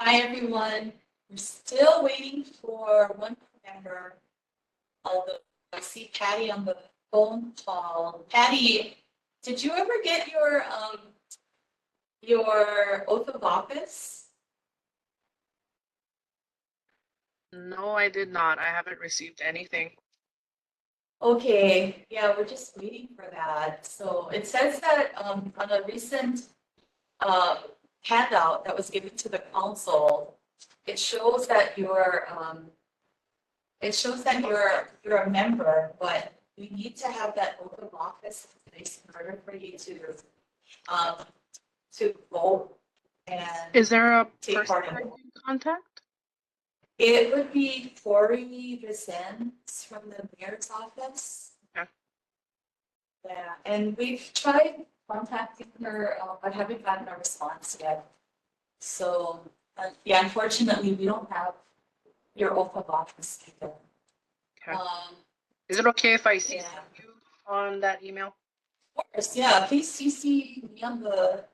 Hi, everyone. We're still waiting for one member, although I see Patty on the phone call. Patty, did you ever get your oath of office? No, I did not. I haven't received anything. Okay, yeah, we're just waiting for that. So it says that on a recent uh, handout that was given to the council, it shows that you're a member, but you need to have that oath of office in place in order for you um, to vote and Is there a take person part in I it. can contact? It would be Corey Vicens from the mayor's office. Okay. Yeah, and we've tried contacting her, but haven't gotten a response yet. So, yeah, unfortunately, we don't have your oath of office either. Okay. Is it okay if I CC Yeah. you on that email? Of course, yeah, please CC me on the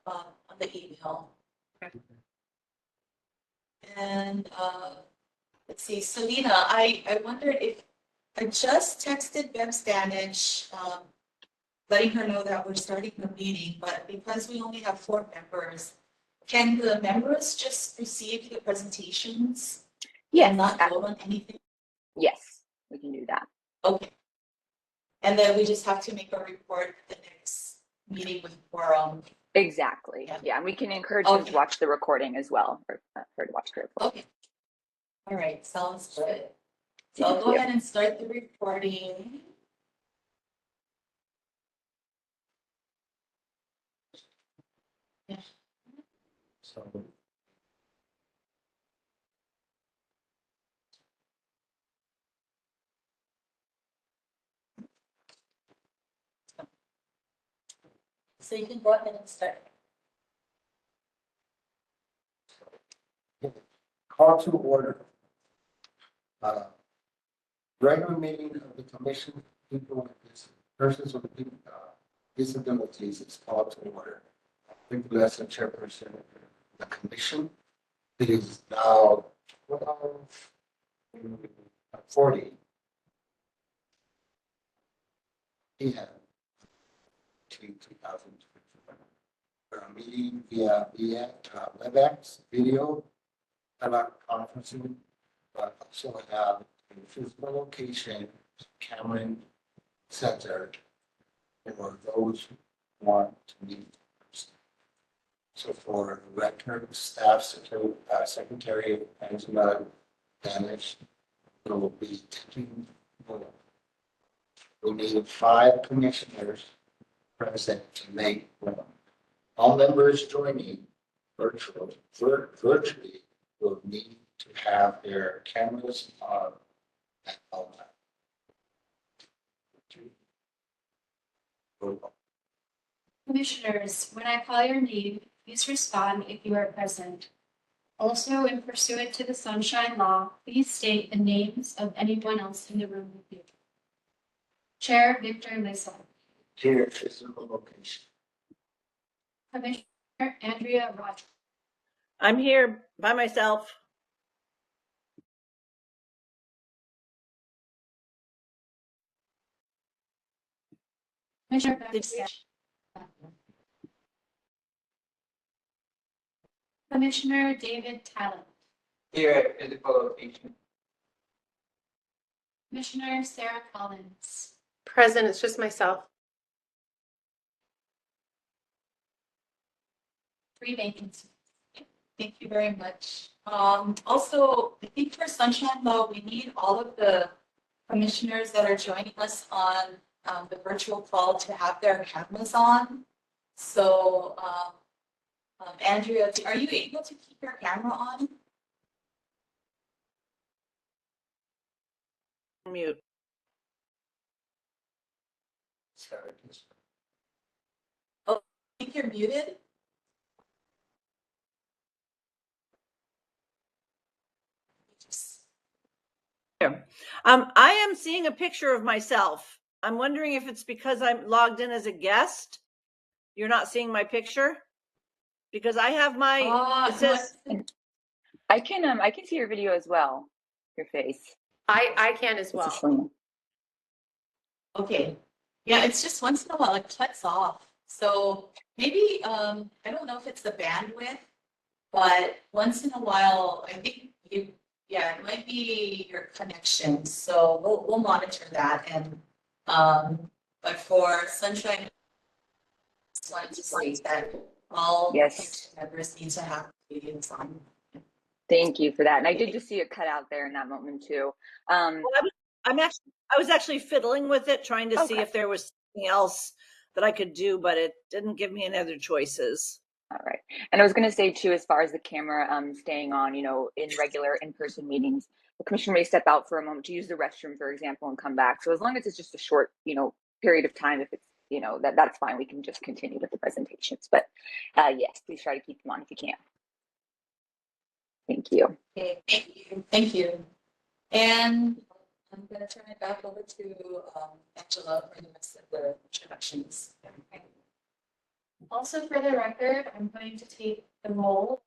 email. Okay. And let's see, Selena, I wondered if I just texted Bev Stanich, letting her know that we're starting the meeting, but because we only have 4 members, can the members just receive the presentations and not vote on anything? Yes, we can do that. Okay. And then we just have to make a report the next meeting with quorum. Exactly. Yeah, and we can encourage them to watch the recording as well, or her to watch the recording. Okay. All right, sounds good. So I'll go ahead and start the recording. Yeah. So you can go ahead and start. Call to order. Regular meeting of the Commission of People with Persons with Disabilities is called to order. I think that's the chairperson of the commission. It is now 12:40 p.m. 2021. We're meeting via WebEx video, conferencing, but also have a physical location, Cameron Center, for those who want to meet. So for record, staff, secretary, Angela Danish, will be taking over. We need 5 commissioners present to make one. All members joining virtually will need to have their cameras on at all times. Commissioners, when I call your name, please respond if you are present. Also, in pursuant to the Sunshine Law, please state the names of anyone else in the room with you. Chair Victor Lissa. Here, physical location. Commissioner Andrea Rogers. I'm here by myself. Commissioner Beck. Commissioner David Talent. Here at physical location. Commissioner Sarah Collins. Present, it's just myself. 3 vacancies. Thank you very much. Also, I think for Sunshine Law, we need all of the commissioners that are joining us on the virtual call to have their cameras on. So, Andrea, are you able to keep your camera on? Mute. Sorry. Oh, I think you're muted. I am seeing a picture of myself. I'm wondering if it's because I'm logged in as a guest. You're not seeing my picture? Because I have my, it says, I can see your video as well, your face. I can as This is well. Selena. Okay. Yeah, it's just once in a while it cuts off. So maybe, I don't know if it's the bandwidth, but once in a while, I think yeah, it might be your connection. So we'll monitor that. And, but for Sunshine, I just wanted to say that all Yes. commission members need to have videos on. Thank you for that. And I did just see it cut out there in that moment too. Well, I was actually fiddling with it, trying to see Okay. if there was something else that I could do, but it didn't give me any other choices. All right. And I was going to say too, as far as the camera staying on, in regular in-person meetings, the commissioner may step out for a moment to use the restroom, for example, and come back. So as long as it's just a short, period of time, if it's, that's fine. We can just continue with the presentations. But yes, please try to keep them on if you can. Thank you. Okay, thank you. Thank you. And I'm going to turn it back over to Angela for the rest of the introductions. Also, for the record, I'm going to take the roll.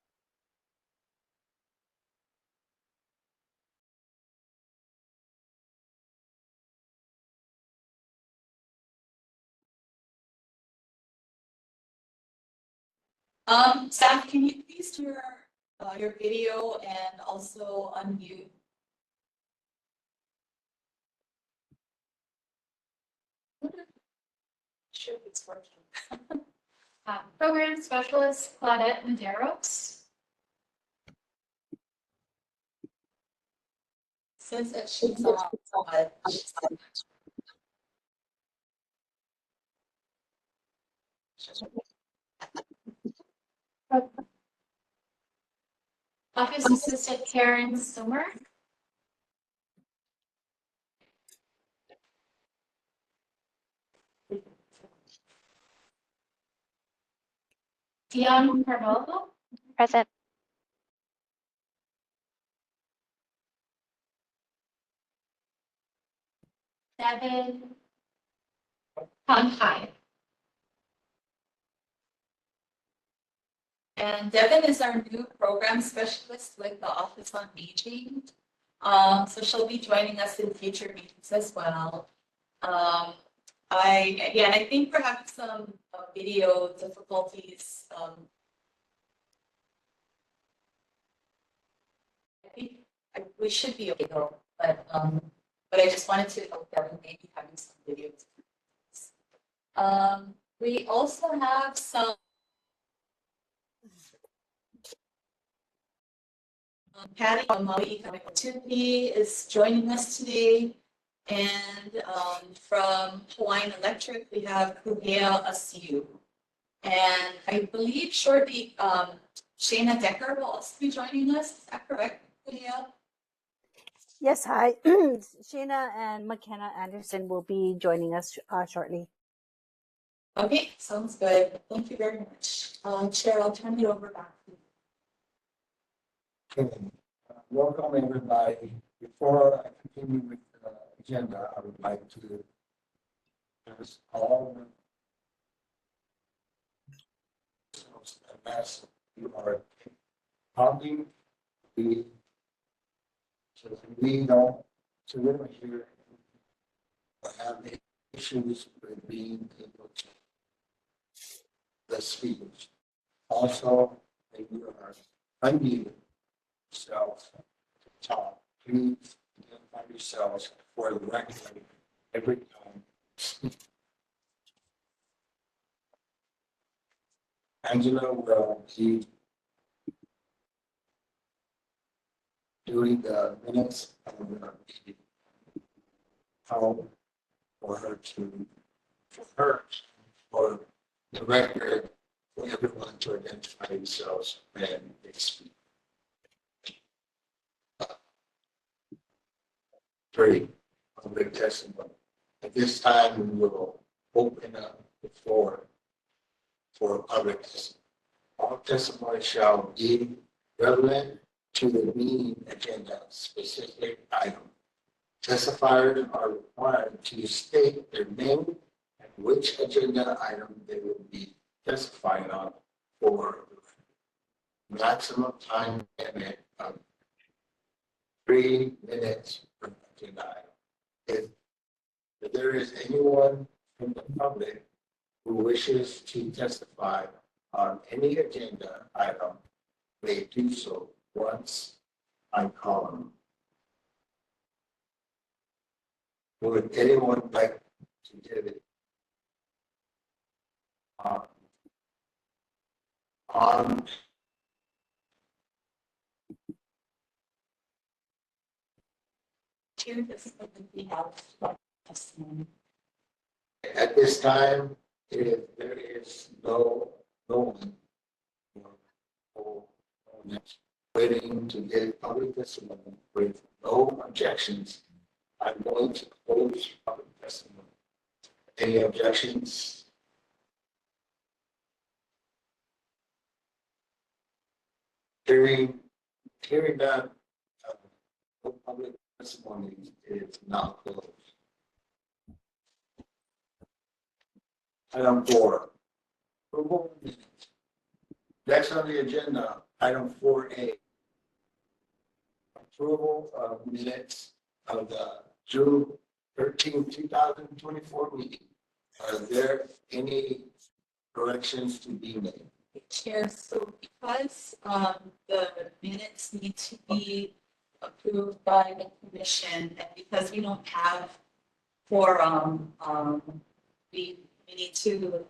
Staff, can you please do your video and also unmute? Sure, it's working. Program Specialist Claudette Medeiros. Says that she's on, but Office Assistant Karen Sumer. Dion Carvalho. Present. Devin Hanhai. and Devin is our new program specialist with the Office on Aging. So she'll be joining us in future meetings as well. I think we're having some video difficulties. I think we should be okay though, but I just wanted to note that we may be having some video difficulties. We also have some Patty from Maui County is joining us today. And from Hawaiian Electric, we have Kuhea Asiu. And I believe shortly, Shayna Decker will also be joining us. Is that correct, Kuhea? Yes, hi. Sheena and McKenna Anderson will be joining us shortly. Okay, sounds good. Thank you very much. Chair, I'll turn it over back to you. Okay. Welcome, everybody. Before I continue with the agenda, I would like to ask all the mass you are talking, so that we don't, so we don't hear have issues with being able to the speakers. Also, if you are unmuted yourself to talk, please identify yourselves for the record every time. Angela will be doing the minutes of the meeting. How for her for the record, for everyone to identify themselves when they speak. 3, public testimony. At this time, we will open up the floor for public testimony. All testimony shall be relevant to the meeting agenda specific item. Testifiers are required to state their name and which agenda item they will be testifying on for. maximum time limit of 3 minutes per agenda item. If there is anyone from the public who wishes to testify on any agenda item, may do so once I call them. Would anyone like to give it? On Chair, this is what we have testimony. at this time, if there is no one that's waiting to get public testimony with no objections, I'm going to close public testimony. Any objections? Hearing none, no public testimony is now closed. Item 4. Approval of minutes. Next on the agenda, item 4A. Approval of minutes of the June 13, 2024 meeting. Are there any corrections to be made? Chair, so because the minutes need to be approved by the commission, and because we don't have quorum, we need to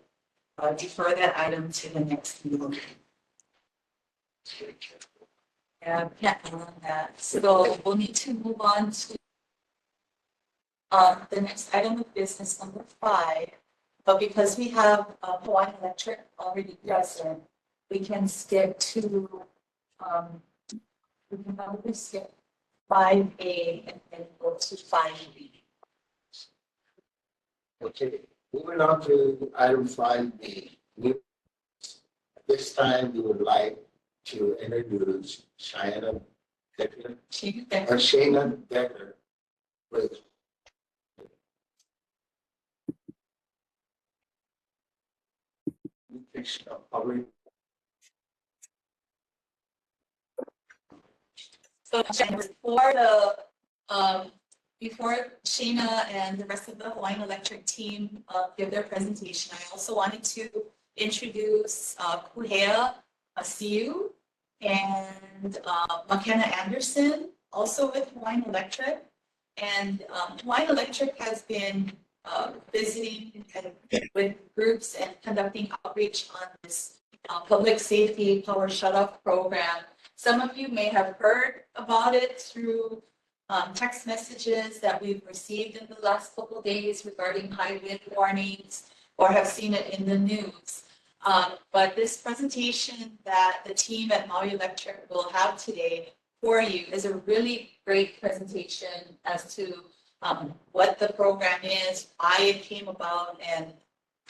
defer that item to the next meeting. Yeah, can't vote on that. So we'll need to move on to the next item of business, number 5. But because we have Hawaiian Electric already present, we can skip to, we can probably skip 5A and then go to 5B. Okay, moving on to item 5B. At this time, we would like to introduce Shayna Becker with public. So before Shayna and the rest of the Hawaiian Electric team give their presentation, I also wanted to introduce Kuhea Asiu and McKenna Anderson, also with Hawaiian Electric. And Hawaiian Electric has been visiting with groups and conducting outreach on this public safety power shutoff program. Some of you may have heard about it through text messages that we've received in the last couple of days regarding high wind warnings, or have seen it in the news. But this presentation that the team at Maui Electric will have today for you is a really great presentation as to what the program is, why it came about, and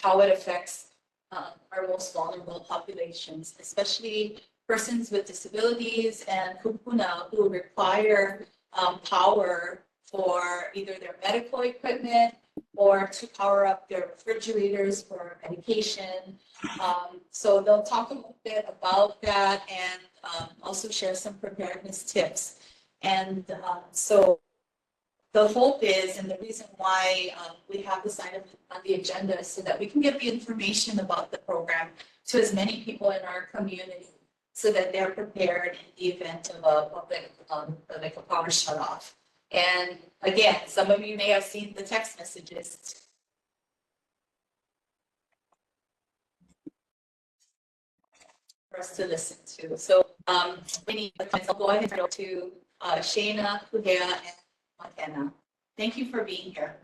how it affects our most vulnerable populations, especially persons with disabilities and kupuna who require power for either their medical equipment or to power up their refrigerators for medication. So they'll talk a little bit about that and also share some preparedness tips. And so the hope is, and the reason why we have this item on the agenda is so that we can get the information about the program to as many people in our community so that they're prepared in the event of a public, like a power shutoff. And again, some of you may have seen the text messages for us to listen to. So we need, I'll go ahead and go to Shayna, Kuhea, and McKenna. Thank you for being here.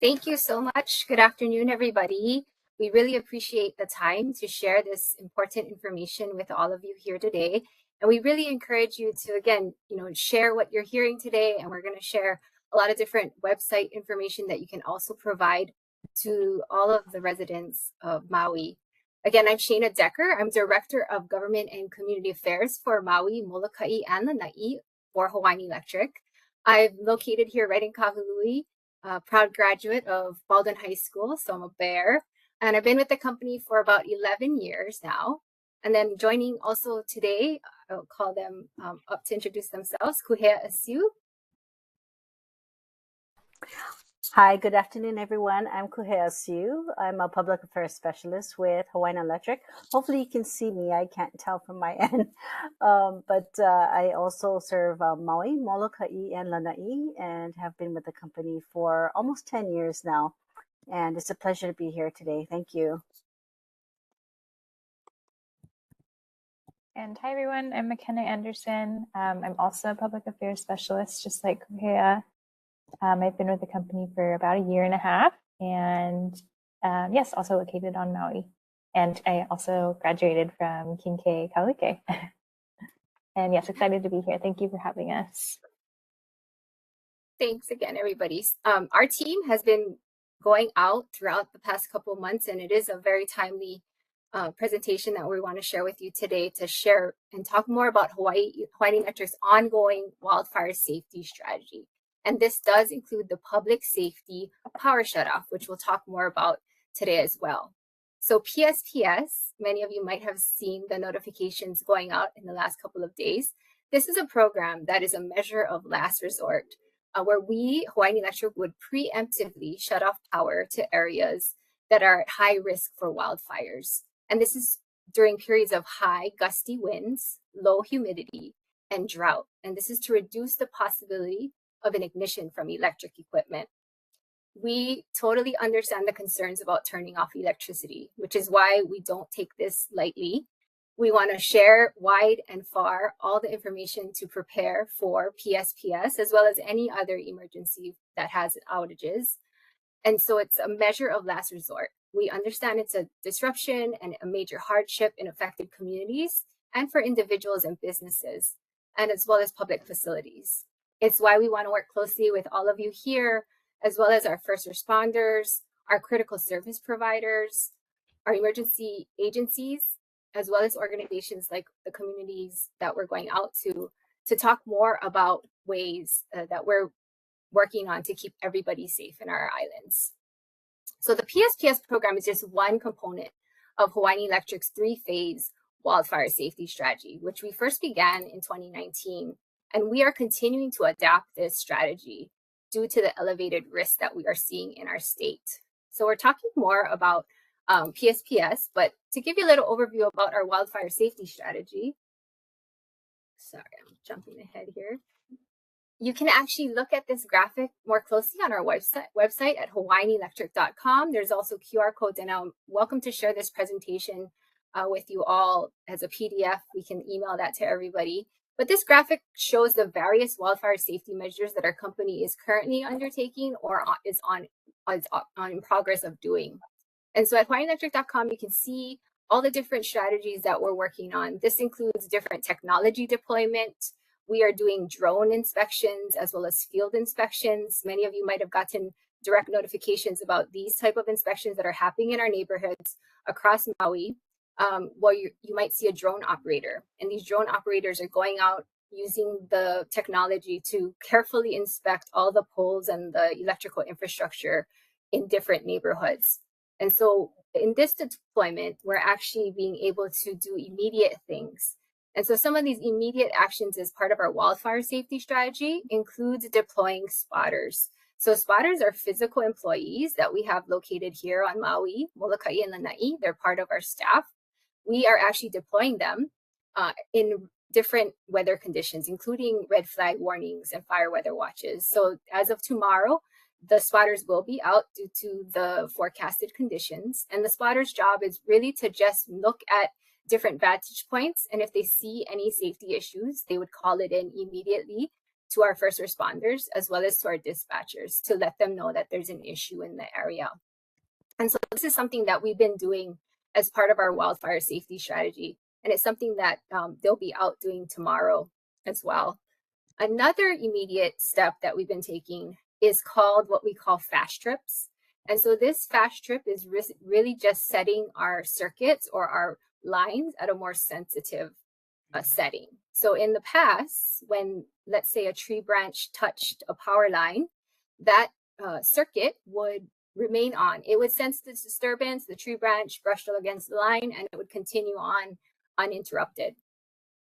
Thank you so much. Good afternoon, everybody. We really appreciate the time to share this important information with all of you here today. And we really encourage you to, again, share what you're hearing today. And we're going to share a lot of different website information that you can also provide to all of the residents of Maui. Again, I'm Shayna Decker. I'm Director of Government and Community Affairs for Maui, Molokai, and Lanai for Hawaiian Electric. I'm located here right in Kahului, a proud graduate of Baldwin High School, so I'm a bear. And I've been with the company for about 11 years now. And then joining also today, I'll call them up to introduce themselves, Kuhea Asiu. Hi, good afternoon, everyone. I'm Kuhea Siu. I'm a public affairs specialist with Hawaiian Electric. Hopefully you can see me. I can't tell from my end. But I also serve Maui, Molokai, and Lanai, and have been with the company for almost 10 years now. And it's a pleasure to be here today. Thank you. And hi, everyone. I'm McKenna Anderson. I'm also a public affairs specialist, just like Kuhea. I've been with the company for about a year and a half, and yes, also located on Maui. And I also graduated from Kinke Kaulike. And yes, excited to be here. Thank you for having us. Thanks again, everybody. Our team has been going out throughout the past couple of months, and it is a very timely presentation that we want to share with you today to share and talk more about Hawaii Electric's ongoing wildfire safety strategy. And this does include the public safety power shutoff, which we'll talk more about today as well. So PSPS, many of you might have seen the notifications going out in the last couple of days. This is a program that is a measure of last resort, where we, Hawaiian Electric, would preemptively shut off power to areas that are at high risk for wildfires. And this is during periods of high gusty winds, low humidity, and drought. And this is to reduce the possibility of an ignition from electric equipment. We totally understand the concerns about turning off electricity, which is why we don't take this lightly. We want to share wide and far all the information to prepare for PSPS, as well as any other emergency that has outages. And so it's a measure of last resort. We understand it's a disruption and a major hardship in affected communities and for individuals and businesses, and as well as public facilities. It's why we want to work closely with all of you here, as well as our first responders, our critical service providers, our emergency agencies, as well as organizations like the communities that we're going out to talk more about ways that we're working on to keep everybody safe in our islands. So the PSPS program is just one component of Hawaiian Electric's 3-phase wildfire safety strategy, which we first began in 2019. And we are continuing to adapt this strategy due to the elevated risk that we are seeing in our state. So we're talking more about PSPS, but to give you a little overview about our wildfire safety strategy, sorry, I'm jumping ahead here. You can actually look at this graphic more closely on our website at hawaiianelectric.com. There's also QR codes, and I'm welcome to share this presentation with you all as a PDF. We can email that to everybody. But this graphic shows the various wildfire safety measures that our company is currently undertaking or is in progress of doing. And so at hawaiianelectric.com, you can see all the different strategies that we're working on. This includes different technology deployment. We are doing drone inspections as well as field inspections. Many of you might have gotten direct notifications about these type of inspections that are happening in our neighborhoods across Maui. Well, you might see a drone operator, and these drone operators are going out using the technology to carefully inspect all the poles and the electrical infrastructure in different neighborhoods. And so in this deployment, we're actually being able to do immediate things. And so some of these immediate actions as part of our wildfire safety strategy includes deploying spotters. So spotters are physical employees that we have located here on Maui, Molokai, and Lanai. They're part of our staff. We are actually deploying them in different weather conditions, including red flag warnings and fire weather watches. So as of tomorrow, the spotters will be out due to the forecasted conditions. And the spotters' job is really to just look at different vantage points. And if they see any safety issues, they would call it in immediately to our first responders, as well as to our dispatchers, to let them know that there's an issue in the area. And so this is something that we've been doing as part of our wildfire safety strategy. And it's something that they'll be out doing tomorrow as well. Another immediate step that we've been taking is called what we call fast trips. And so this fast trip is really just setting our circuits or our lines at a more sensitive setting. So in the past, when, let's say, a tree branch touched a power line, that circuit would remain on. It would sense the disturbance, the tree branch brushed against the line, and it would continue on uninterrupted.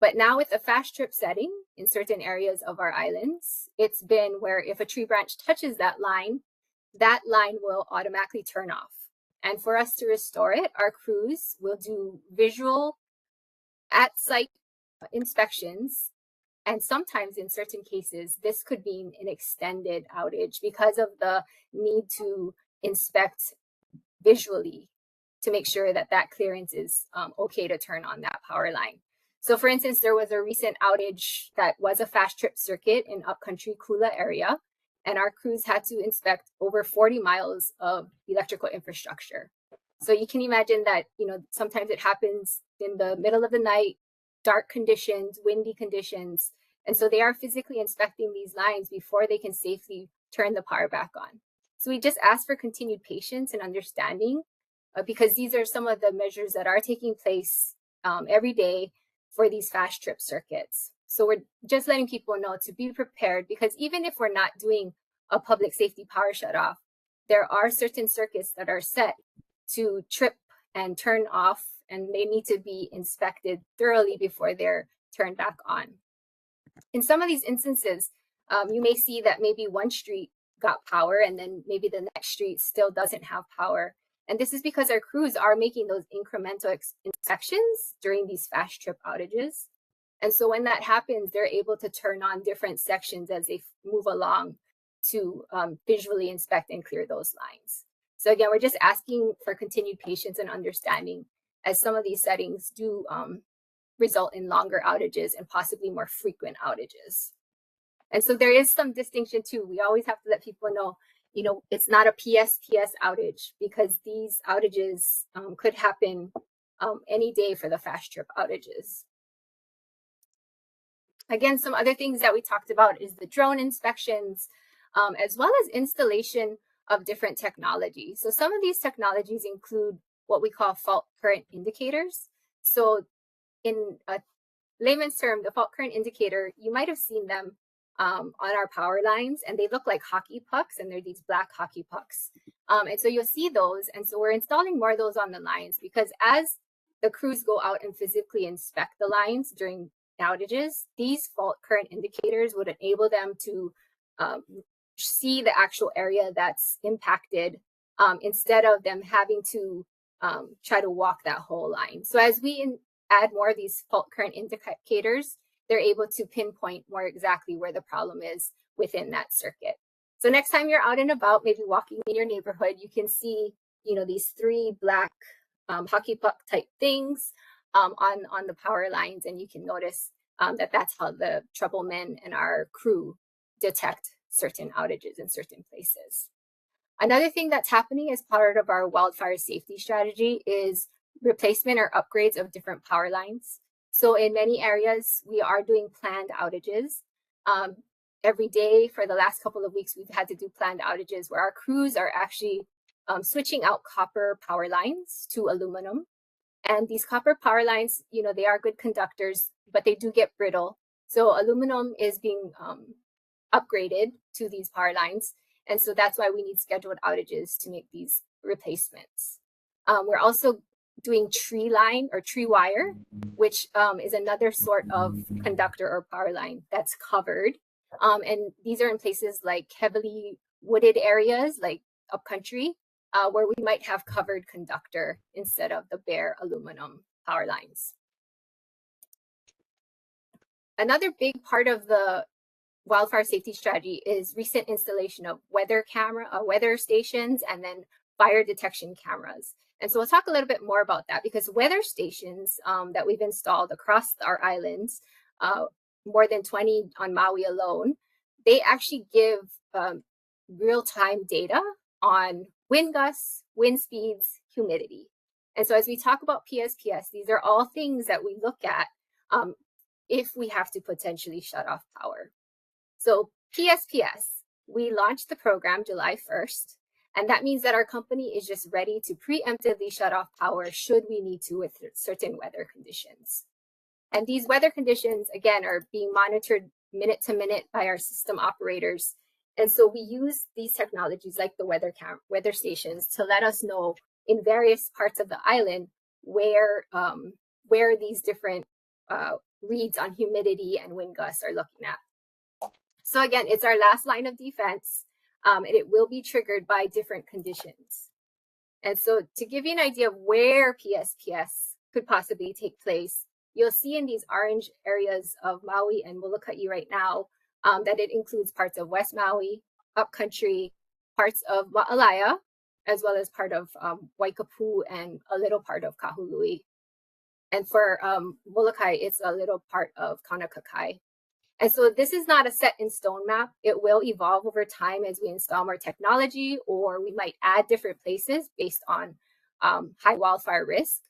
But now with the fast trip setting in certain areas of our islands, it's been where if a tree branch touches that line will automatically turn off. And for us to restore it, our crews will do visual at-site inspections. And sometimes in certain cases, this could mean an extended outage because of the need to inspect visually to make sure that that clearance is okay to turn on that power line. So for instance, there was a recent outage that was a fast trip circuit in upcountry Kula area, and our crews had to inspect over 40 miles of electrical infrastructure. So you can imagine that, sometimes it happens in the middle of the night, dark conditions, windy conditions. And so they are physically inspecting these lines before they can safely turn the power back on. So we just ask for continued patience and understanding because these are some of the measures that are taking place every day for these fast trip circuits. So we're just letting people know to be prepared because even if we're not doing a public safety power shutoff, there are certain circuits that are set to trip and turn off, and they need to be inspected thoroughly before they're turned back on. In some of these instances, you may see that maybe one street got power and then maybe the next street still doesn't have power. And this is because our crews are making those incremental inspections during these fast trip outages. And so when that happens, they're able to turn on different sections as they move along to visually inspect and clear those lines. So again, we're just asking for continued patience and understanding as some of these settings do result in longer outages and possibly more frequent outages. And so there is some distinction too. We always have to let people know, it's not a PSPS outage because these outages could happen any day for the fast trip outages. Again, some other things that we talked about is the drone inspections, as well as installation of different technology. So some of these technologies include what we call fault current indicators. So in a layman's term, the fault current indicator, you might have seen them on our power lines, and they look like hockey pucks, and they're these black hockey pucks. And so you'll see those. And so we're installing more of those on the lines because as the crews go out and physically inspect the lines during outages, these fault current indicators would enable them to see the actual area that's impacted instead of them having to try to walk that whole line. So as we add more of these fault current indicators, they're able to pinpoint more exactly where the problem is within that circuit. So next time you're out and about, maybe walking in your neighborhood, you can see, these three black hockey puck type things on the power lines, and you can notice that that's how the trouble men and our crew detect certain outages in certain places. Another thing that's happening as part of our wildfire safety strategy is replacement or upgrades of different power lines. So in many areas, we are doing planned outages. Every day for the last couple of weeks, we've had to do planned outages where our crews are actually switching out copper power lines to aluminum. And these copper power lines, they are good conductors, but they do get brittle. So aluminum is being upgraded to these power lines. And so that's why we need scheduled outages to make these replacements. We're also doing tree line or tree wire, which is another sort of conductor or power line that's covered. And these are in places like heavily wooded areas like upcountry, where we might have covered conductor instead of the bare aluminum power lines. Another big part of the wildfire safety strategy is recent installation of weather stations and then fire detection cameras. And so we'll talk a little bit more about that because weather stations that we've installed across our islands, more than 20 on Maui alone, they actually give real-time data on wind gusts, wind speeds, humidity. And so as we talk about PSPS, these are all things that we look at if we have to potentially shut off power. So PSPS, we launched the program July 1st, and that means that our company is just ready to preemptively shut off power should we need to with certain weather conditions. And these weather conditions, again, are being monitored minute to minute by our system operators. And so we use these technologies like the weather stations to let us know in various parts of the island where these different reads on humidity and wind gusts are looking at. So again, it's our last line of defense, and it will be triggered by different conditions. And so to give you an idea of where PSPS could possibly take place, you'll see in these orange areas of Maui and Molokai right now that it includes parts of West Maui, Upcountry, parts of Ma'alaya, as well as part of Waikapu and a little part of Kahului. And for Molokai, it's a little part of Kaunakakai. And so this is not a set in stone map. It will evolve over time as we install more technology, or we might add different places based on high wildfire risk.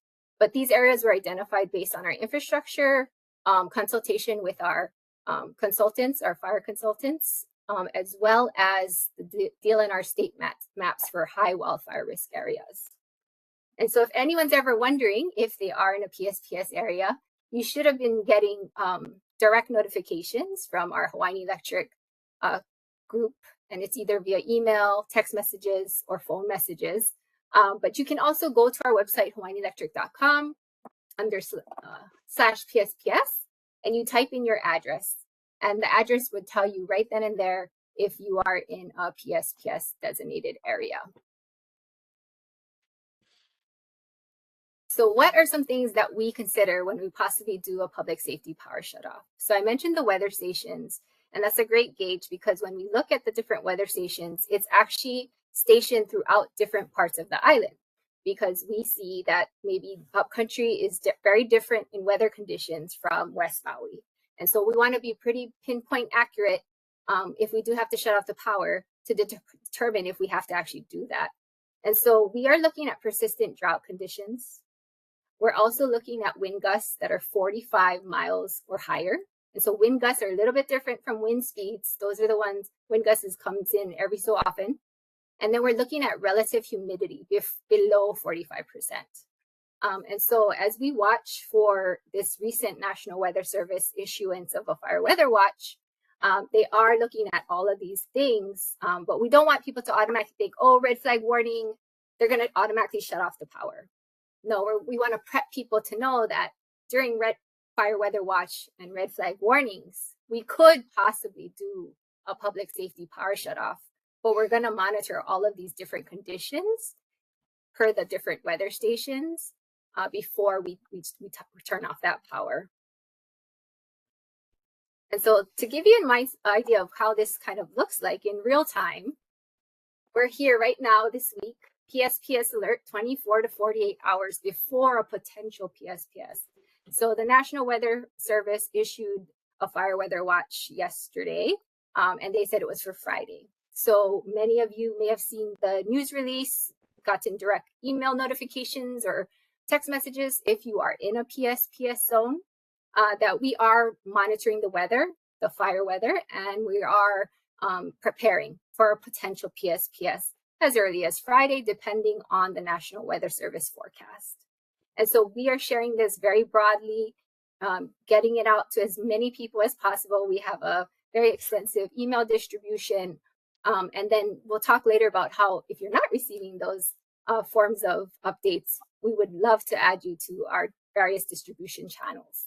But these areas were identified based on our infrastructure, consultation with our consultants, our fire consultants, as well as the DLNR state maps for high wildfire risk areas. And so if anyone's ever wondering if they are in a PSPS area, you should have been getting direct notifications from our Hawaiian Electric group, and it's either via email, text messages, or phone messages. But you can also go to our website, hawaiianelectric.com, under /PSPS, and you type in your address. And the address would tell you right then and there if you are in a PSPS designated area. So what are some things that we consider when we possibly do a public safety power shutoff? So I mentioned the weather stations, and that's a great gauge because when we look at the different weather stations, it's actually stationed throughout different parts of the island, because we see that maybe upcountry is very different in weather conditions from West Maui. And so we want to be pretty pinpoint accurate if we do have to shut off the power to determine if we have to actually do that. And so we are looking at persistent drought conditions. We're also looking at wind gusts that are 45 miles or higher. And so wind gusts are a little bit different from wind speeds. Those are the ones, wind gusts comes in every so often. And then we're looking at relative humidity below 45%. And so as we watch for this recent National Weather Service issuance of a fire weather watch, they are looking at all of these things, but we don't want people to automatically think, oh, red flag warning, they're going to automatically shut off the power. No, we want to prep people to know that during fire weather watch and red flag warnings, we could possibly do a public safety power shutoff, but we're going to monitor all of these different conditions per the different weather stations before we turn off that power. And so to give you an idea of how this kind of looks like in real time, we're here right now this week, PSPS alert 24 to 48 hours before a potential PSPS. So the National Weather Service issued a fire weather watch yesterday, and they said it was for Friday. So many of you may have seen the news release, gotten direct email notifications or text messages if you are in a PSPS zone, that we are monitoring the weather, the fire weather, and we are preparing for a potential PSPS as early as Friday, depending on the National Weather Service forecast. And so we are sharing this very broadly, getting it out to as many people as possible. We have a very extensive email distribution. And then we'll talk later about how, if you're not receiving those forms of updates, we would love to add you to our various distribution channels.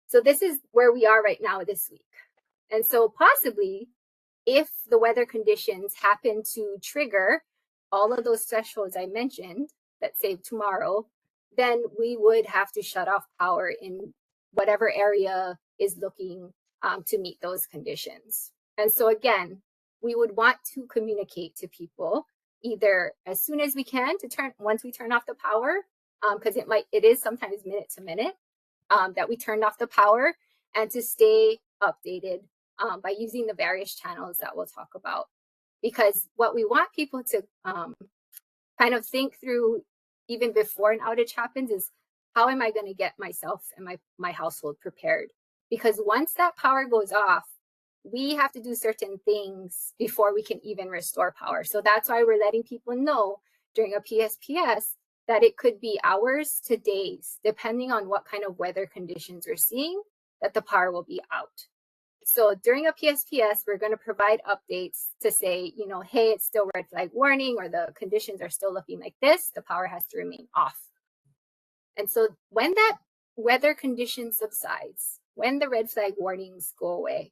So this is where we are right now this week. And so possibly, if the weather conditions happen to trigger all of those thresholds I mentioned, let's say tomorrow, then we would have to shut off power in whatever area is looking to meet those conditions. And so again, we would want to communicate to people either as soon as we can once we turn off the power, because it is sometimes minute to minute that we turned off the power, and to stay updated by using the various channels that we'll talk about. Because what we want people to kind of think through even before an outage happens is, how am I going to get myself and my household prepared? Because once that power goes off, we have to do certain things before we can even restore power. So that's why we're letting people know during a PSPS that it could be hours to days, depending on what kind of weather conditions we're seeing, that the power will be out. So during a PSPS, we're going to provide updates to say, you know, hey, it's still red flag warning, or the conditions are still looking like this, the power has to remain off. And so when that weather condition subsides, when the red flag warnings go away,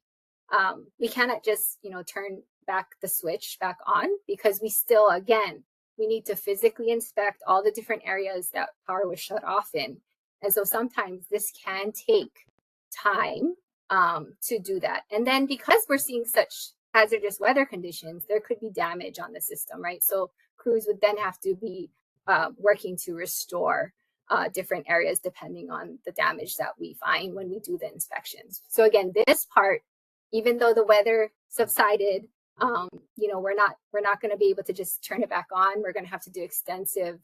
we cannot just, you know, turn back the switch back on, because we still, again, we need to physically inspect all the different areas that power was shut off in. And so sometimes this can take time to do that. And then because we're seeing such hazardous weather conditions, there could be damage on the system, right? So crews would then have to be working to restore different areas depending on the damage that we find when we do the inspections. So again, this part, even though the weather subsided, you know, we're not going to be able to just turn it back on. We're going to have to do extensive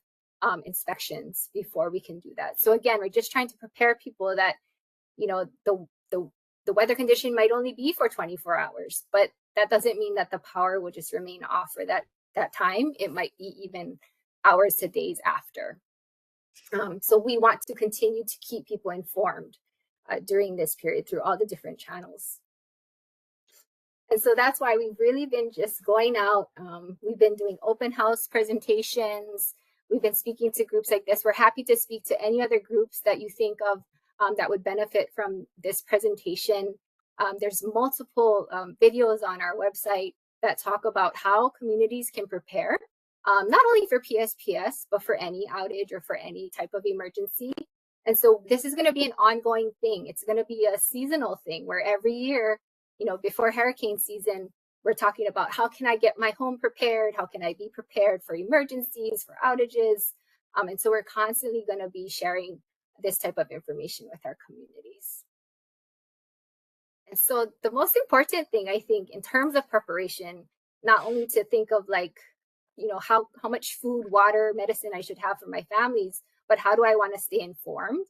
inspections before we can do that. So again, we're just trying to prepare people that, you know, the weather condition might only be for 24 hours, but that doesn't mean that the power will just remain off for that time. It might be even hours to days after. So we want to continue to keep people informed during this period through all the different channels. And so that's why we've really been just going out. We've been doing open house presentations. We've been speaking to groups like this. We're happy to speak to any other groups that you think of that would benefit from this presentation. There's multiple videos on our website that talk about how communities can prepare, not only for PSPS, but for any outage or for any type of emergency. And so this is going to be an ongoing thing. It's going to be a seasonal thing where every year, you know, before hurricane season, we're talking about how can I get my home prepared? How can I be prepared for emergencies, for outages? And so we're constantly going to be sharing this type of information with our communities. And so the most important thing, I think, in terms of preparation, not only to think of like, you know, how much food, water, medicine I should have for my families, but how do I want to stay informed?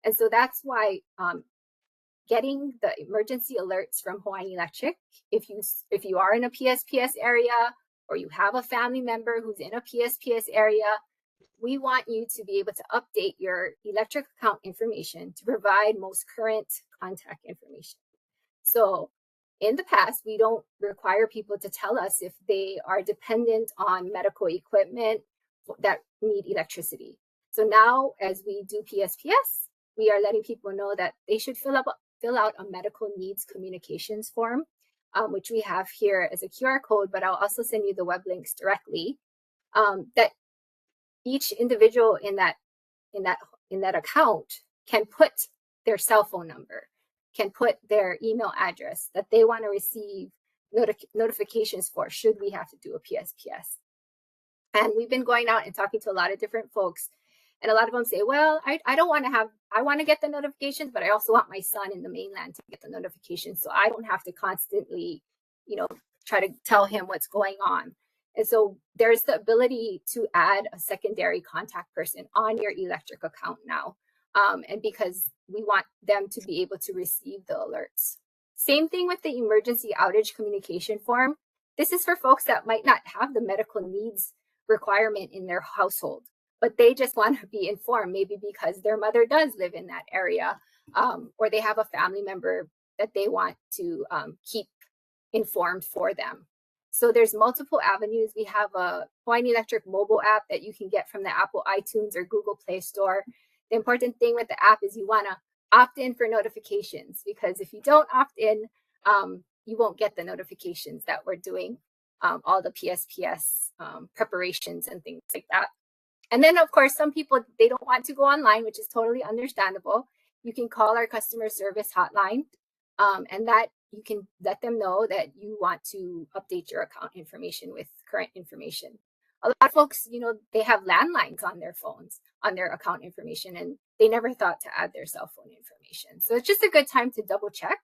And so that's why getting the emergency alerts from Hawaiian Electric, if you are in a PSPS area or you have a family member who's in a PSPS area, we want you to be able to update your electric account information to provide most current contact information. So in the past, we don't require people to tell us if they are dependent on medical equipment that need electricity. So now, as we do PSPS, we are letting people know that they should fill out a medical needs communications form, which we have here as a QR code, but I'll also send you the web links directly, that each individual in that account can put their cell phone number, can put their email address that they want to receive notifications for should we have to do a PSPS. And we've been going out and talking to a lot of different folks, and a lot of them say, well, I don't want to have, I want to get the notifications, but I also want my son in the mainland to get the notifications so I don't have to constantly, you know, try to tell him what's going on. And so there's the ability to add a secondary contact person on your electric account now. And because we want them to be able to receive the alerts. Same thing with the emergency outage communication form. This is for folks that might not have the medical needs requirement in their household, but they just want to be informed, maybe because their mother does live in that area, or they have a family member that they want to keep informed for them. So there's multiple avenues. We have a Hawaiian Electric mobile app that you can get from the Apple iTunes or Google Play Store. The important thing with the app is you want to opt in for notifications, because if you don't opt in, you won't get the notifications that we're doing all the PSPS preparations and things like that. And then, of course, some people, they don't want to go online, which is totally understandable. You can call our customer service hotline, and that you can let them know that you want to update your account information with current information. A lot of folks, you know, they have landlines on their phones, on their account information, and they never thought to add their cell phone information. So it's just a good time to double check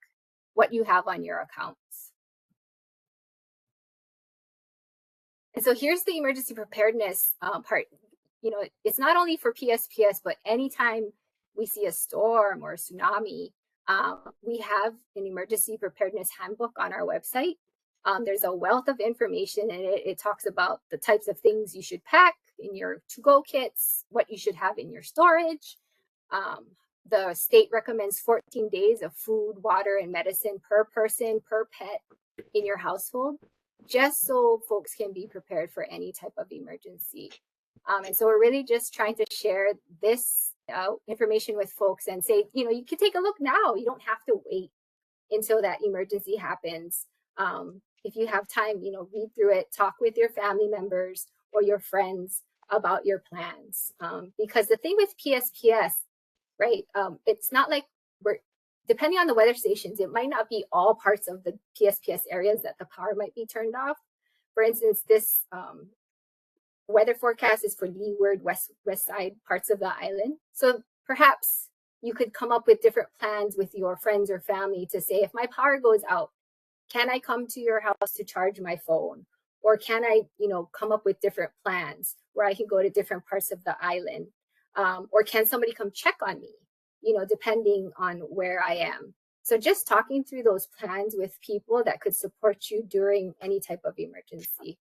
what you have on your accounts. And so here's the emergency preparedness part. You know, it's not only for PSPS, but anytime we see a storm or a tsunami, we have an emergency preparedness handbook on our website. There's a wealth of information, and it talks about the types of things you should pack in your to-go kits, what you should have in your storage, the state recommends 14 days of food, water, and medicine per person, per pet in your household, just so folks can be prepared for any type of emergency. And so we're really just trying to share this information with folks and say, you know, you can take a look now. You don't have to wait until that emergency happens. If you have time, you know, read through it, talk with your family members or your friends about your plans. Because the thing with PSPS, right, it's not like we're, depending on the weather stations, it might not be all parts of the PSPS areas that the power might be turned off. For instance, this weather forecast is for leeward west side parts of the island. So perhaps you could come up with different plans with your friends or family to say, if my power goes out, can I come to your house to charge my phone? Or can I, you know, come up with different plans where I can go to different parts of the island? Or can somebody come check on me, you know, depending on where I am? So just talking through those plans with people that could support you during any type of emergency.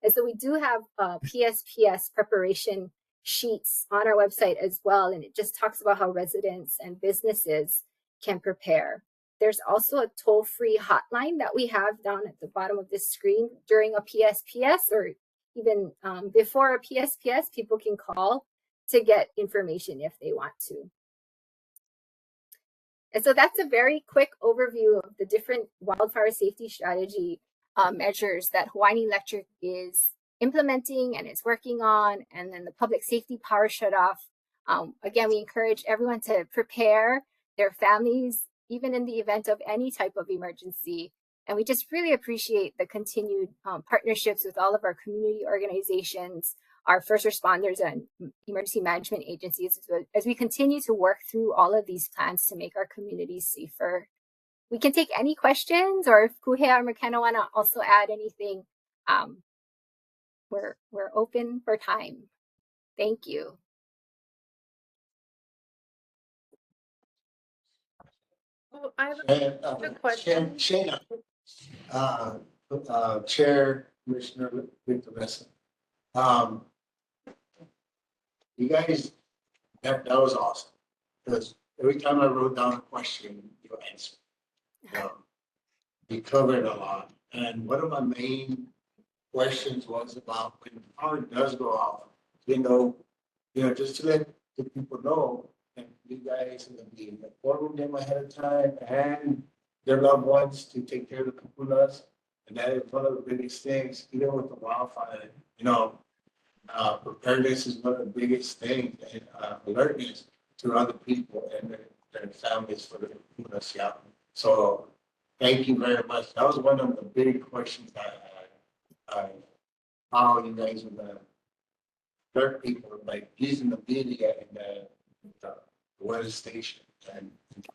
And so we do have PSPS preparation sheets on our website as well. And it just talks about how residents and businesses can prepare. There's also a toll-free hotline that we have down at the bottom of this screen during a PSPS, or even before a PSPS, people can call to get information if they want to. And so that's a very quick overview of the different wildfire safety strategy measures that Hawaiian Electric is implementing and is working on, and then the public safety power shutoff. Again, we encourage everyone to prepare their families, even in the event of any type of emergency. And we just really appreciate the continued partnerships with all of our community organizations, our first responders and emergency management agencies, as we continue to work through all of these plans to make our communities safer. We can take any questions, or if Kuhea or McKenna want to also add anything, we're open for time. Thank you. Oh, I have a question. Shana, Chair Commissioner Victor Mesa. You guys, that was awesome, because every time I wrote down a question, you answered. You covered a lot, and one of my main questions was about when the power does go off, just to let the people know, and you guys will be informing them ahead of time and their loved ones to take care of the kupunas. And that is one of the biggest things, even with the wildfire, preparedness is one of the biggest things, and alertness to other people and their families for the kupunas. Yeah. So thank you very much. That was one of the big questions I had. How you guys are gonna alert people by using the media and the weather station and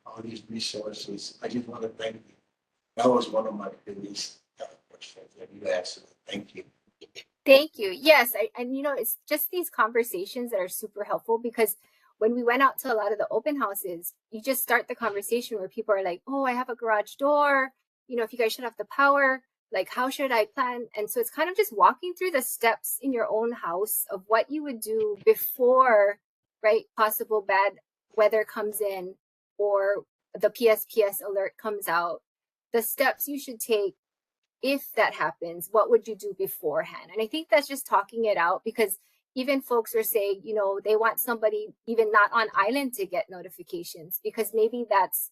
all these resources. I just want to thank you. That was one of my biggest questions that you asked. Thank you. Thank you. Yes, and it's just these conversations that are super helpful, because when we went out to a lot of the open houses, you just start the conversation where people are like, oh, I have a garage door. If you guys shut off the power, like, how should I plan? And so it's kind of just walking through the steps in your own house of what you would do before, right, possible bad weather comes in or the PSPS alert comes out, the steps you should take if that happens. What would you do beforehand? And I think that's just talking it out, because even folks are saying, they want somebody even not on island to get notifications, because maybe that's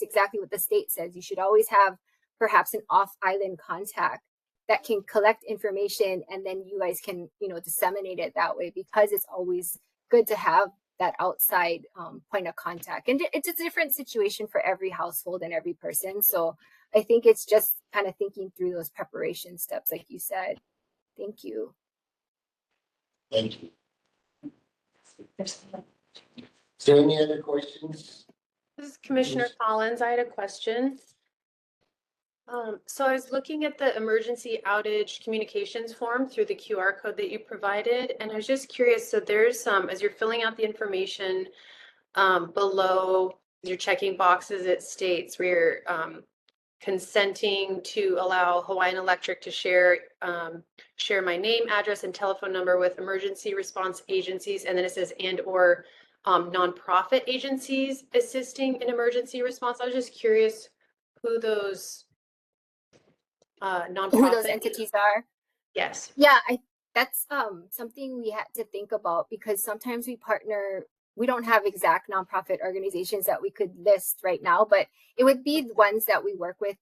exactly what the state says. You should always have perhaps an off-island contact that can collect information, and then you guys can, disseminate it that way, because it's always good to have that outside point of contact. And it's a different situation for every household and every person. So I think it's just kind of thinking through those preparation steps, like you said. Thank you. Thank you. Is there any other questions? This is Commissioner Collins. I had a question. So I was looking at the emergency outage communications form through the QR code that you provided, and I was just curious. So there's as you're filling out the information below your checking boxes, it states where you're consenting to allow Hawaiian Electric to share my name, address, and telephone number with emergency response agencies, and then it says and or nonprofit agencies assisting in emergency response. I was just curious who those nonprofit Who those entities are? Yes. Yeah, that's something we had to think about because sometimes we don't have exact nonprofit organizations that we could list right now, but it would be the ones that we work with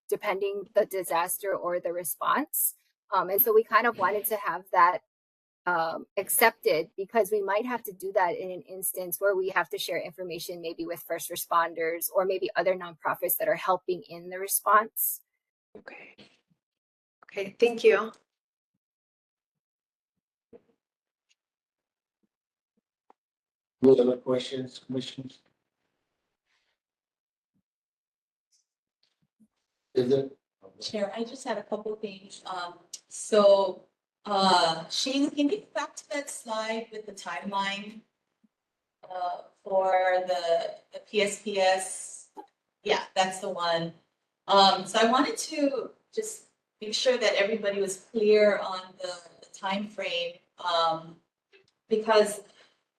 depending the disaster or the response. And so we kind of wanted to have that accepted because we might have to do that in an instance where we have to share information maybe with first responders or maybe other nonprofits that are helping in the response. Okay. Okay, thank you. Any other questions, commissioners? Is it? Chair, I just had a couple of things. Shane, can you get back to that slide with the timeline for the PSPS? Yeah, that's the one. So I wanted to just make sure that everybody was clear on the time frame, because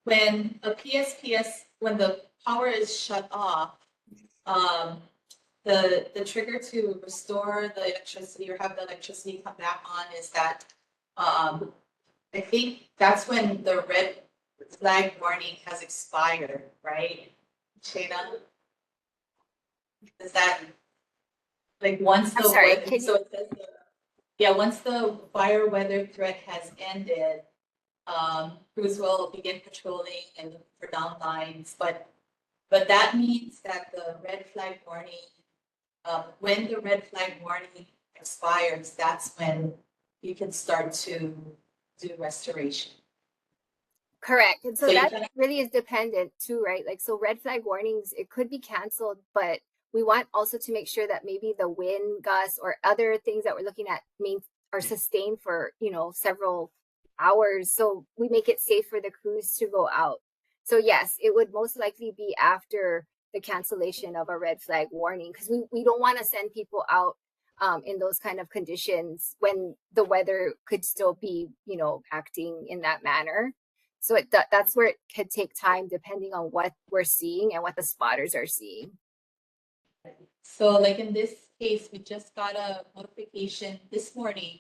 when a PSPS, when the power is shut off, the trigger to restore the electricity or have the electricity come back on is that I think that's when the red flag warning has expired, right? Shayna? Is that like once I'm the sorry, weather, so it says once the fire weather threat has ended, crews will begin patrolling and look for down lines, but that means that the red flag warning, when the red flag warning expires, that's when you can start to do restoration. Correct. And so So you that kinda- really is dependent too, right? Like, so red flag warnings, it could be canceled, but we want also to make sure that maybe the wind gusts or other things that we're looking at are sustained for, several hours. So we make it safe for the crews to go out. So yes, it would most likely be after the cancellation of a red flag warning because we don't want to send people out in those kind of conditions when the weather could still be, acting in that manner. So that's where it could take time depending on what we're seeing and what the spotters are seeing. So like in this case, we just got a notification this morning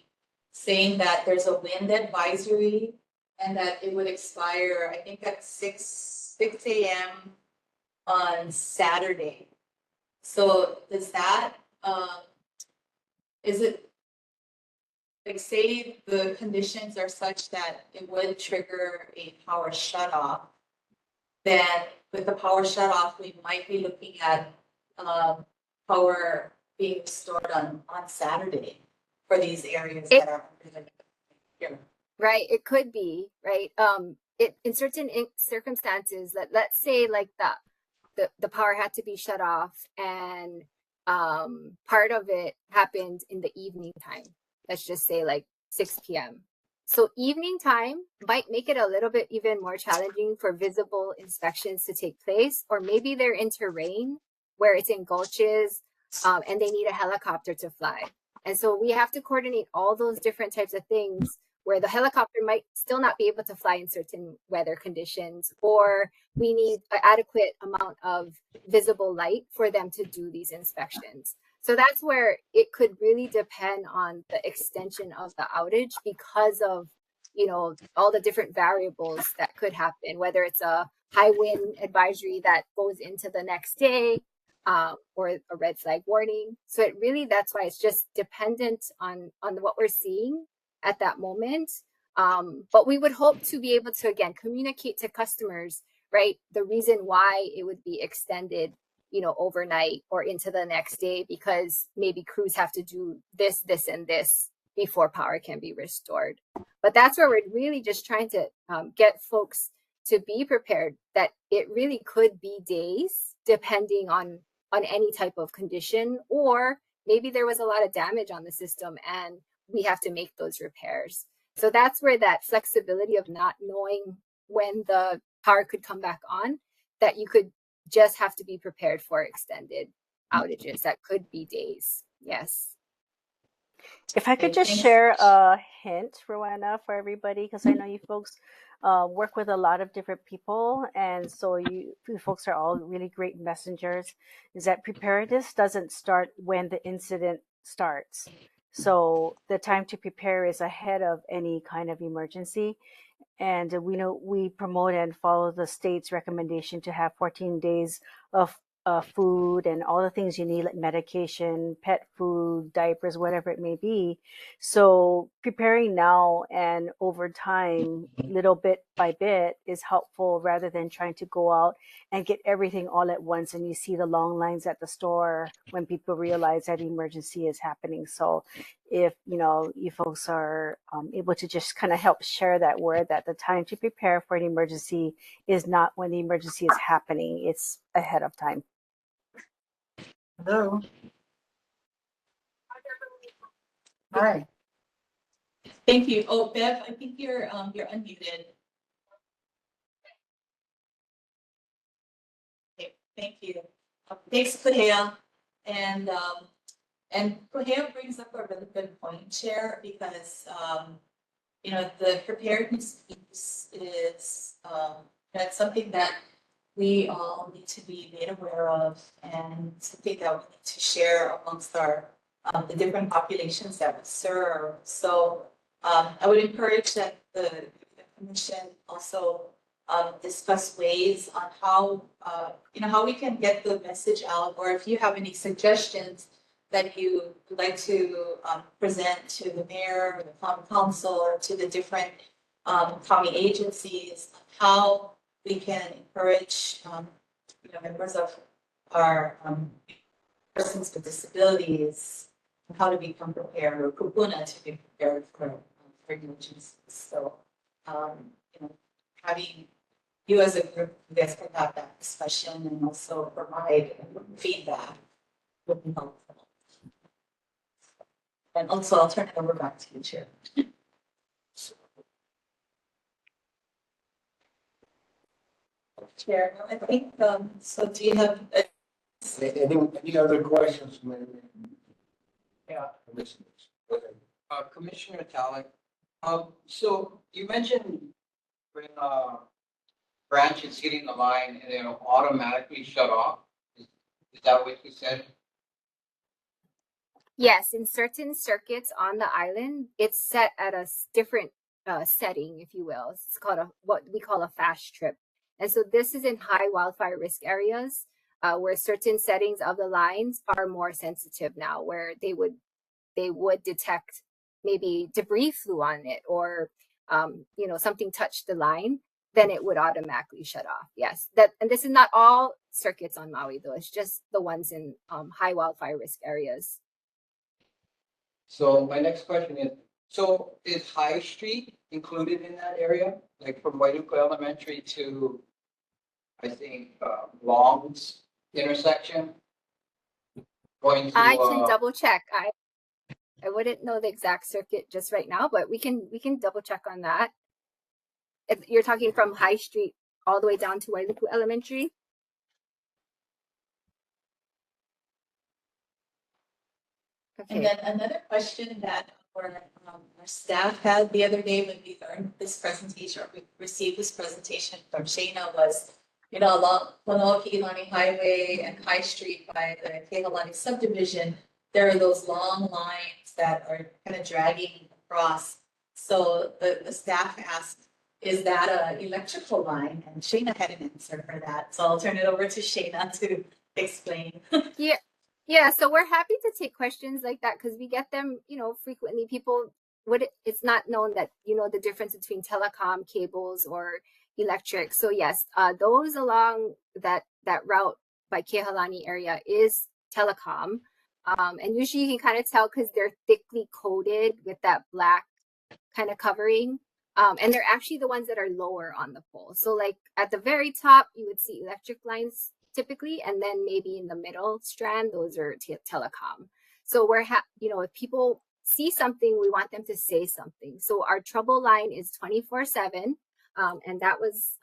saying that there's a wind advisory and that it would expire, I think at 6 a.m. on Saturday. So does that, is it, like say the conditions are such that it would trigger a power shutoff, then with the power shutoff, we might be looking at power being restored on Saturday for these areas that are here. Right, it could be, right? In certain circumstances, let's say like the power had to be shut off and part of it happened in the evening time. Let's just say like 6 p.m. So evening time might make it a little bit even more challenging for visible inspections to take place, or maybe they're in terrain where it's in gulches and they need a helicopter to fly. And so we have to coordinate all those different types of things where the helicopter might still not be able to fly in certain weather conditions, or we need an adequate amount of visible light for them to do these inspections. So that's where it could really depend on the extension of the outage because of, all the different variables that could happen, whether it's a high wind advisory that goes into the next day, or a red flag warning. So that's why it's just dependent on what we're seeing at that moment. But we would hope to be able to, again, communicate to customers, right, the reason why it would be extended, overnight or into the next day, because maybe crews have to do this, and this before power can be restored. But that's where we're really just trying to get folks to be prepared that it really could be days depending on any type of condition, or maybe there was a lot of damage on the system and we have to make those repairs. So that's where that flexibility of not knowing when the power could come back on, that you could just have to be prepared for extended outages that could be days. Yes. If I could just share a hint, Rowena, for everybody, because I know you folks work with a lot of different people. And so you folks are all really great messengers, is that preparedness doesn't start when the incident starts. So the time to prepare is ahead of any kind of emergency. And we know we promote and follow the state's recommendation to have 14 days of food and all the things you need, like medication, pet food, diapers, whatever it may be. So preparing now and over time, little bit by bit, is helpful rather than trying to go out and get everything all at once. And you see the long lines at the store when people realize that emergency is happening. So if you folks are able to just kind of help share that word, that the time to prepare for an emergency is not when the emergency is happening, it's ahead of time. Hello. Hi. Thank you. Oh, Bev, I think you're unmuted. Okay, thank you. Thanks, Kuhea. And Kuhea brings up a really good point, Chair, because the preparedness piece is that's something that we all need to be made aware of, and something that we need to share amongst our the different populations that we serve. So I would encourage that the commission also discuss ways on how how we can get the message out, or if you have any suggestions that you would like to present to the mayor, or the common council, or to the different county agencies, how we can encourage members of our persons with disabilities how to become prepared, or kupuna to be prepared for emergencies. So having you as a group, you guys can have that discussion and also provide feedback would be helpful. And also, I'll turn it over back to you, Chair. Chair, I think, so do you have? Any other questions, maybe? Yeah. Commissioners? Go ahead. Commissioner Talek, so you mentioned when branch is hitting the line and it'll automatically shut off. Is that what you said? Yes, in certain circuits on the island, it's set at a different setting, if you will. It's called what we call a fast trip. And so this is in high wildfire risk areas where certain settings of the lines are more sensitive now, where they would detect maybe debris flew on it, or something touched the line, then it would automatically shut off. Yes, and this is not all circuits on Maui, though. It's just the ones in high wildfire risk areas. So my next question is, so is High Street included in that area? Like from Wailuku Elementary to, I think, Long's intersection? Going to, I can double check. I wouldn't know the exact circuit just right now, but we can double check on that. If you're talking from High Street all the way down to Wailuku Elementary. Okay. And then another question that our staff had the other day when we learned this presentation, or we received this presentation from Shana, was, along Manoa-Ki'ilani Highway and High Street by the Kehalani subdivision, there are those long lines that are kind of dragging across. So the staff asked, is that an electrical line? And Shana had an answer for that. So I'll turn it over to Shana to explain. Yeah, so we're happy to take questions like that because we get them, frequently. People it's not known that the difference between telecom cables or electric. So yes, those along that route by Kehalani area is telecom, and usually you can kind of tell because they're thickly coated with that black kind of covering, and they're actually the ones that are lower on the pole. So like at the very top, you would see electric lines typically, and then maybe in the middle strand, those are telecom. So we're if people see something, we want them to say something. So our trouble line is 24/7, and that was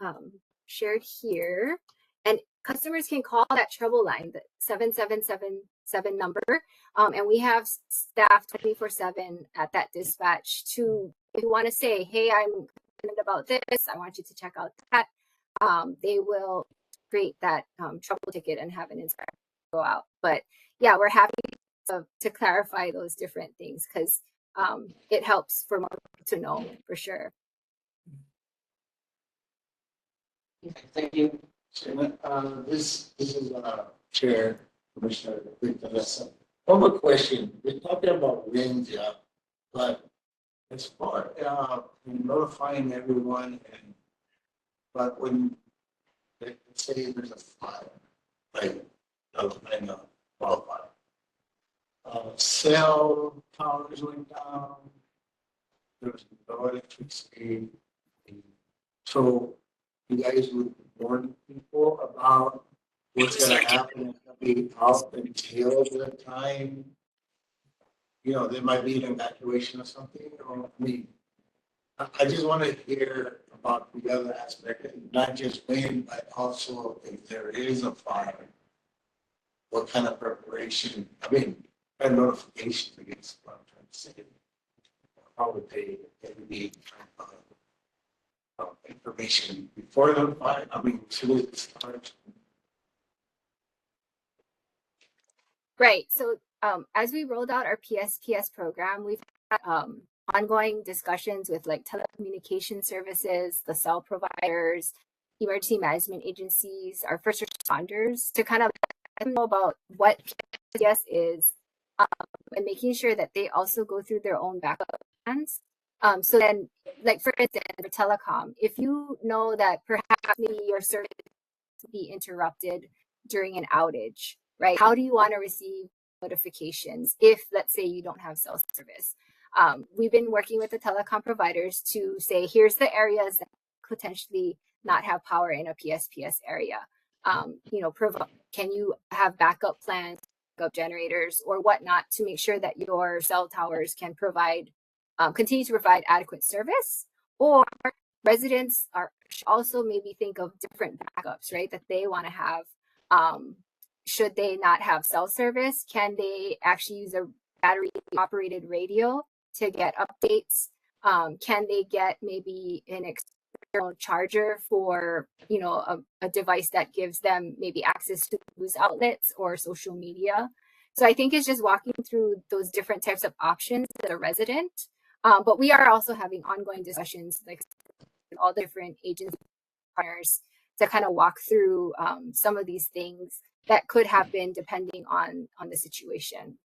shared here. And customers can call that trouble line, the 7777 number, and we have staff 24/7 at that dispatch to, if you want to say, hey, I'm about this. I want you to check out that. They will create that trouble ticket and have an inspector go out. But yeah, we're happy to clarify those different things because it helps for more people to know for sure. Thank you. Chairman. This is Chair Commissioner Victor Lessa. I have a question. We're talking about winds, yeah, but as far notifying everyone, but when let's say there's a fire, like notifying a wildfire, cell towers went down. There was no electricity, so you guys would warn people about what's going to happen and be out until the time, there might be an evacuation or something. Or I just want to hear about the other aspect, not just wind, but also if there is a fire, what kind of preparation, and notifications against what I'm trying to say. How would they be information before the fire? Should it start? Right. So as we rolled out our PSPS program, we've had ongoing discussions with like telecommunication services, the cell providers, emergency management agencies, our first responders to kind of let them know about what PSPS is and making sure that they also go through their own backup plans. So then, like for instance, for telecom, if you know that perhaps maybe your service will be interrupted during an outage, right? How do you want to receive notifications if, let's say, you don't have cell service? We've been working with the telecom providers to say, here's the areas that potentially not have power in a PSPS area. Can you have backup plans, backup generators, or whatnot to make sure that your cell towers can continue to provide adequate service? Or residents should also maybe think of different backups, right, that they want to have. Should they not have cell service, can they actually use a battery operated radio to get updates? Can they get maybe an external charger for a device that gives them maybe access to news outlets or social media? So I think it's just walking through those different types of options as a resident. But we are also having ongoing discussions like all the different agency partners to kind of walk through some of these things that could happen depending on the situation.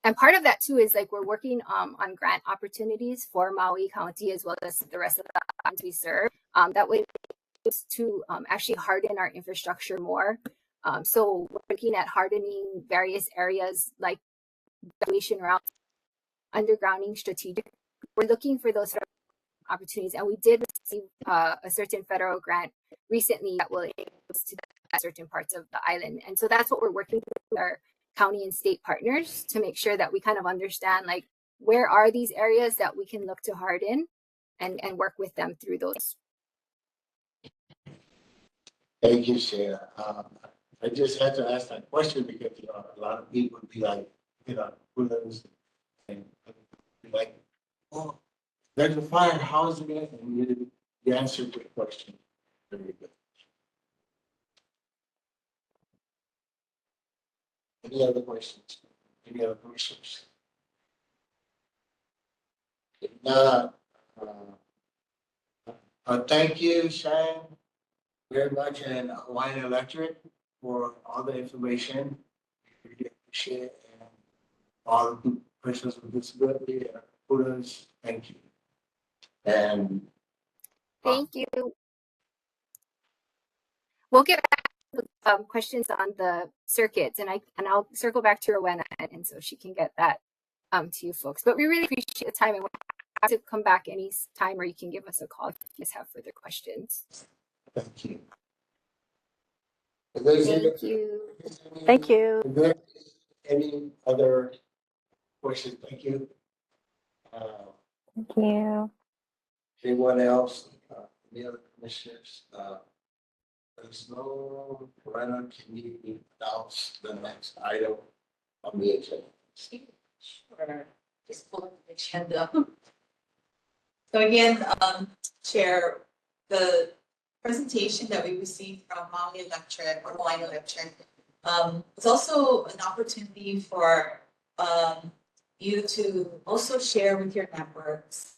And part of that too is like we're working on grant opportunities for Maui County as well as the rest of the counties we serve. That way to actually harden our infrastructure more. So we're looking at hardening various areas like evacuation routes, undergrounding strategic. We're looking for those opportunities, and we did receive a certain federal grant recently that will enable us to certain parts of the island. And so that's what we're working with our county and state partners to make sure that we kind of understand like where are these areas that we can look to harden and work with them through those. Thank you, Shayla. I just had to ask that question because a lot of people would be like, who knows, and be like, oh, there's a fire. How is it going? And you answered the question. Very good. Any other questions? Any other questions? If not, thank you, Shane, very much, and Hawaiian Electric for all the information. We really appreciate it. And all the persons with disability and students, thank you. And thank you. We'll get back to questions on the circuits, and I'll circle back to Rowena, and so she can get that to you folks. But we really appreciate the time, and we'll have to come back any time, or you can give us a call if you guys have further questions. thank you. Thank you. Thank you. Is there any other questions? Thank you. Thank you. Anyone else? Any other commissioners? Let us know. Lorena, can you announce the next item on the agenda? Sure. Just pull up the agenda. So again, Chair, the presentation that we received from Maui Electric or Hawaiian Electric was also an opportunity for you to also share with your networks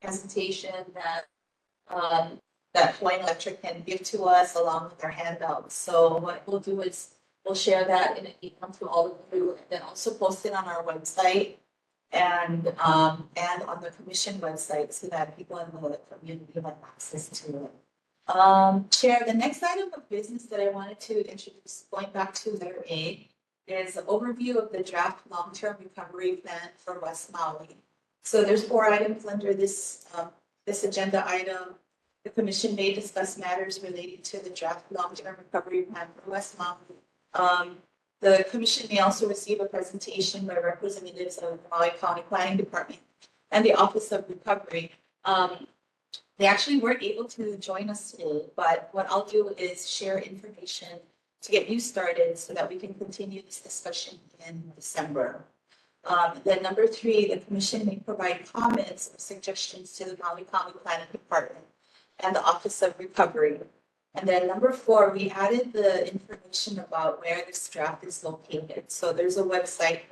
presentation that that Hawaiian Electric can give to us along with their handouts. So what we'll do is we'll share that in an email to all of you, and then also post it on our website and on the commission website so that people in the community have access to it. Chair, the next item of business that I wanted to introduce, going back to letter A, is an overview of the draft long-term recovery plan for West Maui. So there's 4 items under this this agenda item. The commission may discuss matters related to the draft long-term recovery plan for West Maui. The commission may also receive a presentation by representatives of the Maui County Planning Department and the Office of Recovery. They actually weren't able to join us today, but what I'll do is share information to get you started so that we can continue this discussion in December. Then number 3, the commission may provide comments or suggestions to the Maui County Planning Department and the Office of Recovery. And then number 4, we added the information about where this draft is located. So there's a website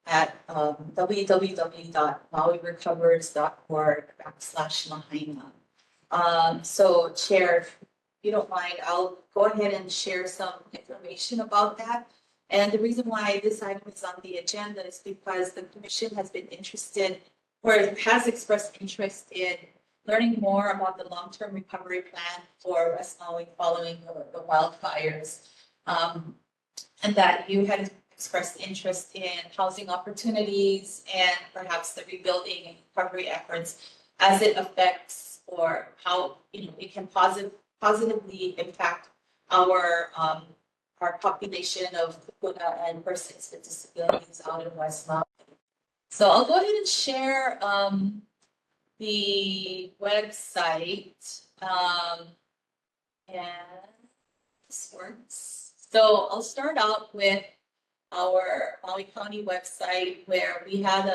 at www.mauirecovers.org/Lahaina. So Chair, if you don't mind, I'll go ahead and share some information about that. And the reason why this item is on the agenda is because the commission has been interested or has expressed interest in learning more about the long-term recovery plan for West Maui following the wildfires. And that you had expressed interest in housing opportunities and perhaps the rebuilding and recovery efforts as it affects or how it can positively impact our population of Kupuna and persons with disabilities out in West Maui. So I'll go ahead and share the website and this works. So I'll start out with our Maui County website where we had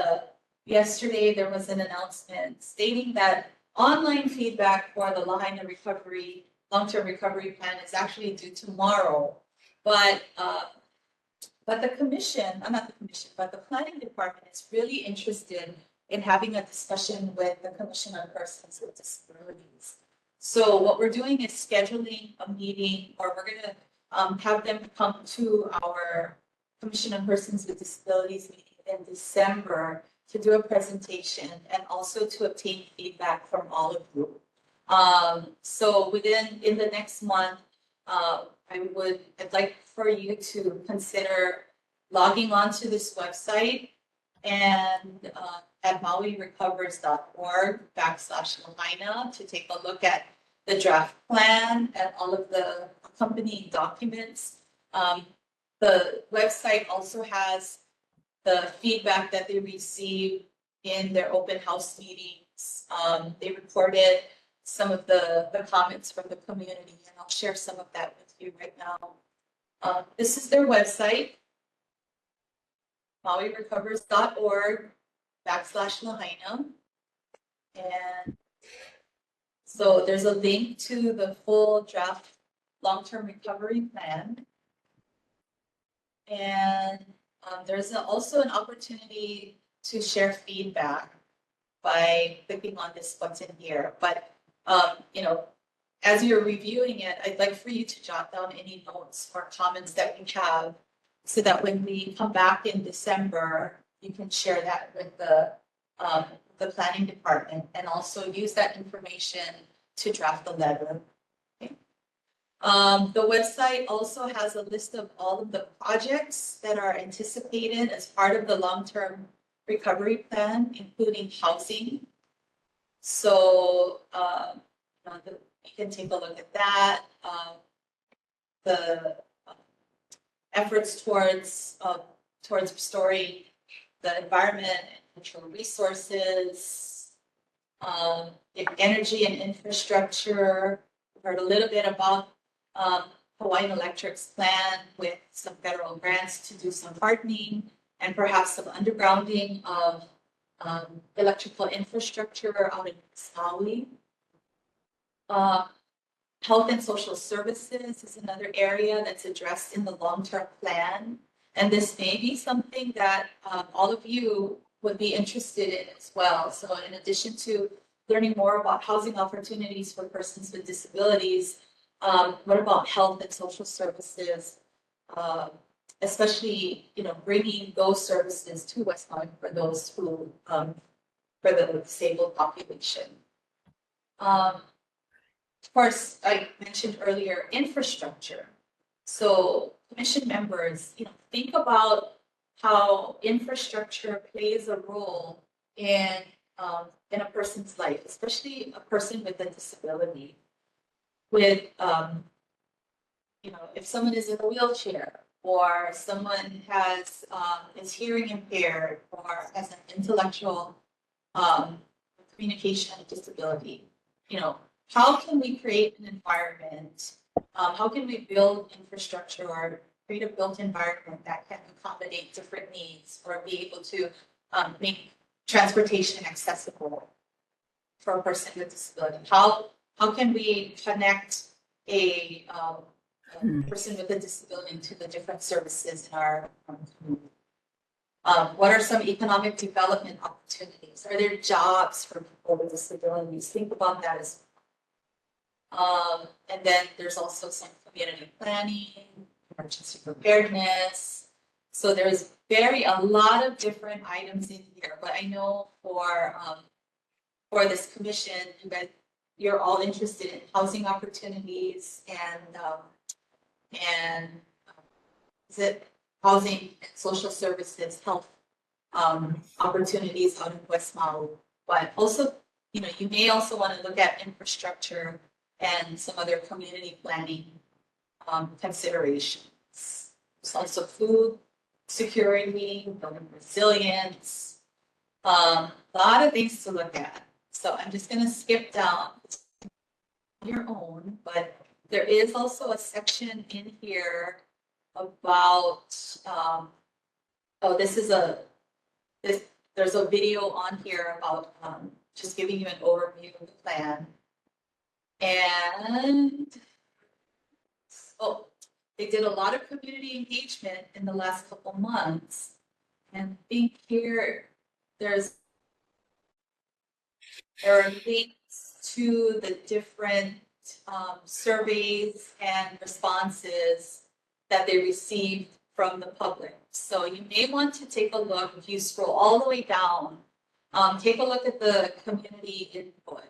yesterday there was an announcement stating that online feedback for the Lahaina recovery, long-term recovery plan is actually due tomorrow. But the commission, not the commission, but the planning department is really interested in having a discussion with the Commission on Persons with Disabilities. So what we're doing is scheduling a meeting, or we're going to have them come to our Commission on Persons with Disabilities meeting in December to do a presentation and also to obtain feedback from all of you. So in the next month, I'd like for you to consider logging onto this website and at mauirecovers.org/Lahaina to take a look at the draft plan and all of the accompanying documents. The website also has the feedback that they received in their open house meetings. They reported some of the comments from the community, and I'll share some of that with you right now. This is their website, mauirecovers.org/Lahaina. And so there's a link to the full draft long-term recovery plan. And there's also an opportunity to share feedback by clicking on this button here. But, as you're reviewing it, I'd like for you to jot down any notes or comments that you have so that when we come back in December, you can share that with the planning department and also use that information to draft the letter. Okay. The website also has a list of all of the projects that are anticipated as part of the long-term recovery plan, including housing. So you can take a look at that. The efforts towards restoring the environment and natural resources, energy and infrastructure. We heard a little bit about Hawaiian Electric's plan with some federal grants to do some hardening and perhaps some undergrounding of electrical infrastructure out in Maui. Health and social services is another area that's addressed in the long-term plan. And this may be something that all of you would be interested in as well. So in addition to learning more about housing opportunities for persons with disabilities, what about health and social services? Especially, bringing those services to West Maui for those who, for the disabled population. Of course, I mentioned earlier, infrastructure. So commission members, think about how infrastructure plays a role in a person's life, especially a person with a disability. With, if someone is in a wheelchair, or someone is hearing impaired, or has an intellectual communication disability, how can we create an environment? How can we build infrastructure or create a built environment that can accommodate different needs or be able to make transportation accessible for a person with disability? How can we connect a person with a disability to the different services in our community? What are some economic development opportunities? Are there jobs for people with disabilities? Think about that as well. And then there's also some community planning, emergency preparedness. So there's a lot of different items in here, but I know for this commission, you're all interested in housing opportunities and is it housing and social services, health opportunities out in West Maui, but also, you may also want to look at infrastructure and some other community planning considerations. There's also food security, building resilience, a lot of things to look at. So I'm just going to skip down on your own, but there is also a section in here about, there's a video on here about just giving you an overview of the plan. And, they did a lot of community engagement in the last couple months. And I think here, there are links to the different surveys and responses that they received from the public. So you may want to take a look, if you scroll all the way down, take a look at the community input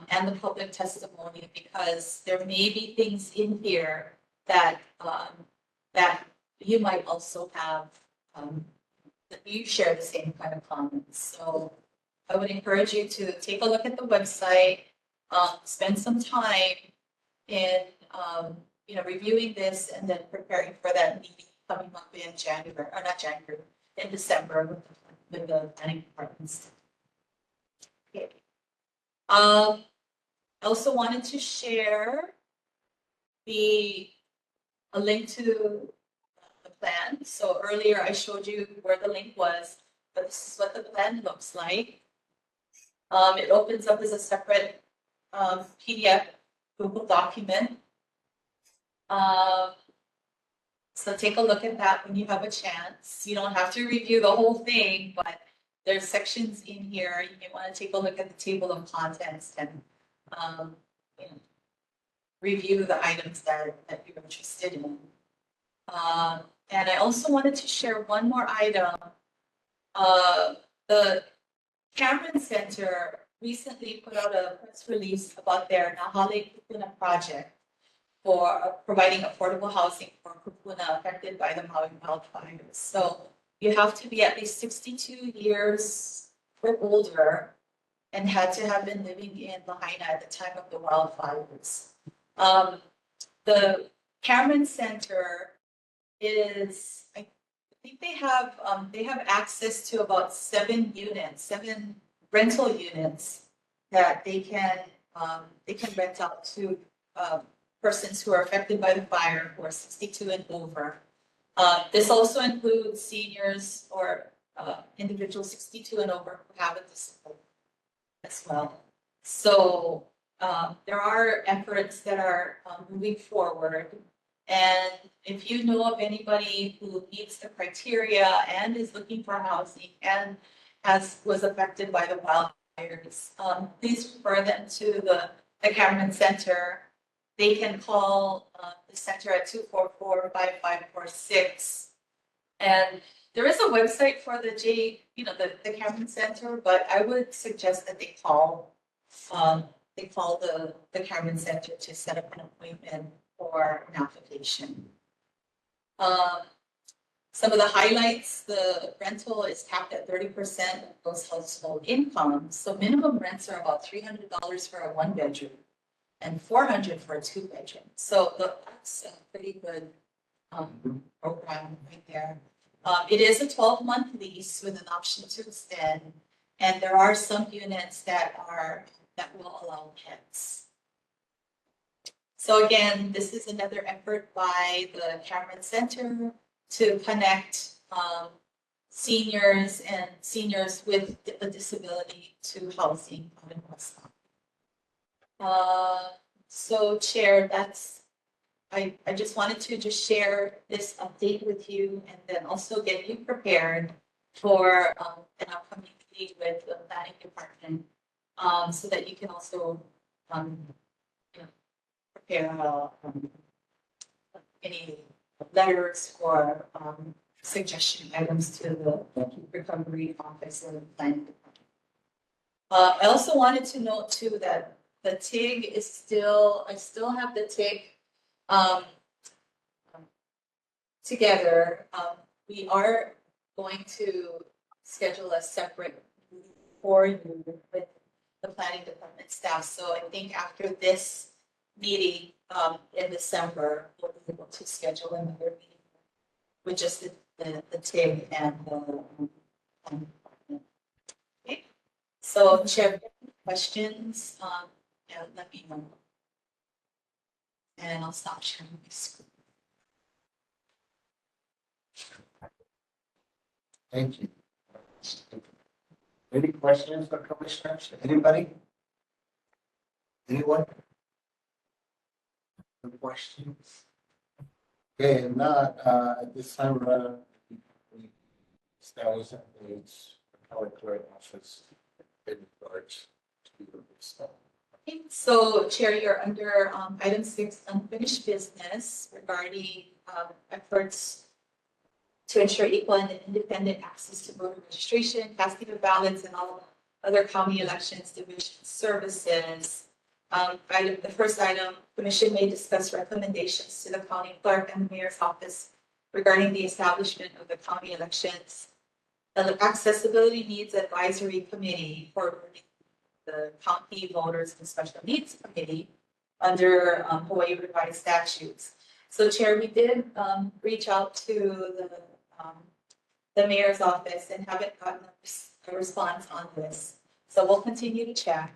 and the public testimony, because there may be things in here that you might also have, that you share the same kind of comments. So I would encourage you to take a look at the website, spend some time in reviewing this and then preparing for that meeting coming up in January, or not January, in December with the planning departments. Okay. I also wanted to share a link to the plan. So earlier I showed you where the link was, but this is what the plan looks like. It opens up as a separate PDF Google document. So take a look at that when you have a chance. You don't have to review the whole thing, but there's sections in here. You may want to take a look at the table of contents and review the items that you're interested in. And I also wanted to share one more item. The Cameron Center recently put out a press release about their Nahale Kupuna project for providing affordable housing for kupuna affected by the Maui wildfires. So you have to be at least 62 years or older and had to have been living in Lahaina at the time of the wildfires. The Cameron Center is, I think they have access to about 7 rental units that they can rent out to persons who are affected by the fire, who are 62 and over. This also includes seniors or individuals 62 and over who have a disability as well. So there are efforts that are moving forward. And if you know of anybody who meets the criteria and is looking for housing and was affected by the wildfires, please refer them to the Cameron Center. They can call the center at 244-5546. And there is a website for the the Cameron Center, but I would suggest that they call the Cameron Center to set up an appointment for an application. Some of the highlights, the rental is capped at 30% of gross household income. So minimum rents are about $300 for a 1-bedroom and $400 for a 2-bedroom. So that's a pretty good program right there. It is a 12-month lease with an option to extend, and there are some units that will allow pets. So again, this is another effort by the Cameron Center to connect seniors and seniors with a disability to housing out in West Palm. So Chair, I just wanted to just share this update with you and then also get you prepared for an upcoming meeting with the planning department so that you can also prepare any letters or suggestion items to the recovery office or the planning department. I also wanted to note too that the TIG is I still have the TIG together. We are going to schedule a separate meeting for you with the planning department staff. So I think after this meeting in December, we'll be able to schedule another meeting with just the TIG and the okay. So Chair, questions, let me know. And I'll stop sharing my screen. Thank you. Any questions for commissioners? Anybody? Anyone? Any questions? Okay, if not, at this time, we establish that it's county clerk office in regards to this. Okay, so Chair, you're under item 6, unfinished business regarding efforts to ensure equal and independent access to voter registration, casting of ballots, and all other county elections division services. The first item, Commission may discuss recommendations to the county clerk and the mayor's office regarding the establishment of the county elections, the accessibility needs advisory committee for the county voters and special needs committee under Hawaii revised statutes. So Chair, we did reach out to the mayor's office and haven't gotten a response on this. So we'll continue to check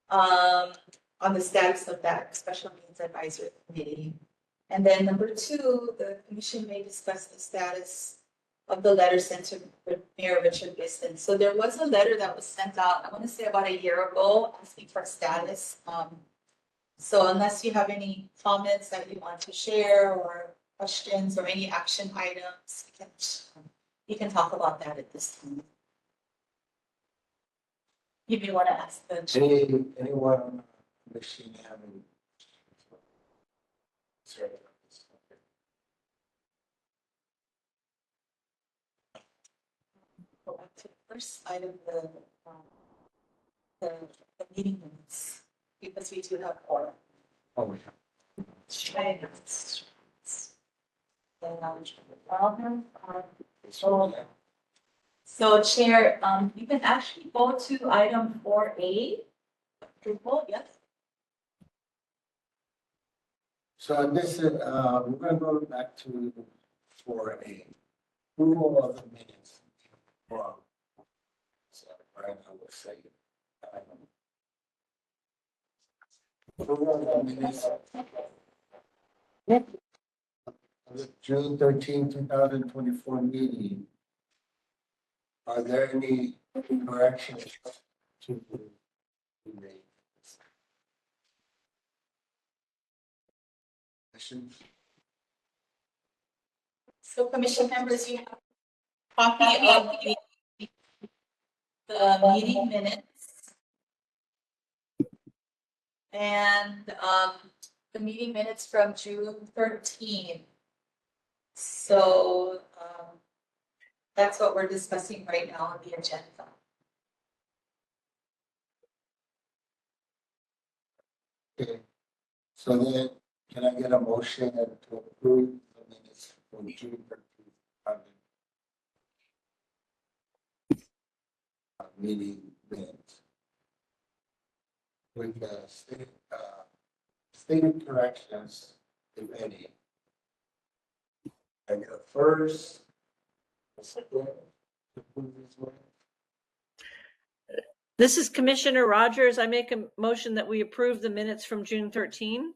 on the status of that special needs advisory committee. And then number 2, the commission may discuss the status of the letter sent to Mayor Richard Biston. So there was a letter that was sent out, I want to say about a year ago, asking for status. So unless you have any comments that you want to share or questions or any action items, you can talk about that at this time. You may want to ask the Anyone on the machine having? Sorry. Go back to the first item, the meeting minutes, because we do have 4. Oh, yeah. So Chair, you can actually go to item 4A, approval, yes? So this is, we're going to go back to 4A. Approval of the minutes. Wow. So, Brian, I will say. Approval of the minutes. of the June 13, 2024 meeting. Are there any corrections to be made? Questions? So commission members, you have a copy of the meeting minutes. And the meeting minutes from June 13. So that's what we're discussing right now on the agenda. Okay, so then can I get a motion to approve the minutes from June 13th? Meeting minutes. With the stated corrections, if any. I get a first. A second, to approve this one. This is Commissioner Rogers. I make a motion that we approve the minutes from June 13.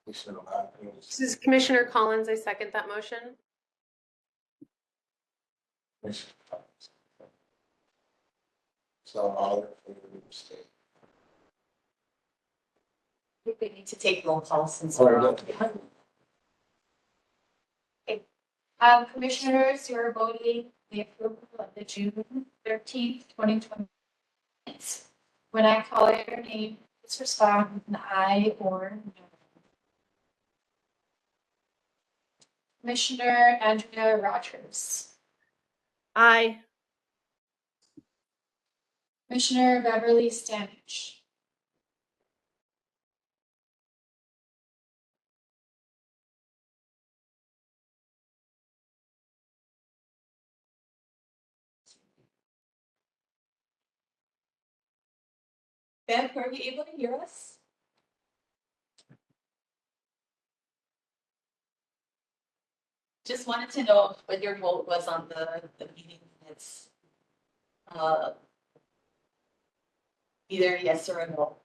This is Commissioner Collins. I second that motion. So all in favor, stay. I think we need to take roll call since Oh, we're on. Commissioners, you're voting the approval of the June 13th, 2020 minutes. When I call your name, please respond with an aye or no. Commissioner Andrea Rogers. Aye. Commissioner Beverly Stanich. Ben, are you able to hear us? Just wanted to know what your vote was on the meeting minutes. Either yes or a no.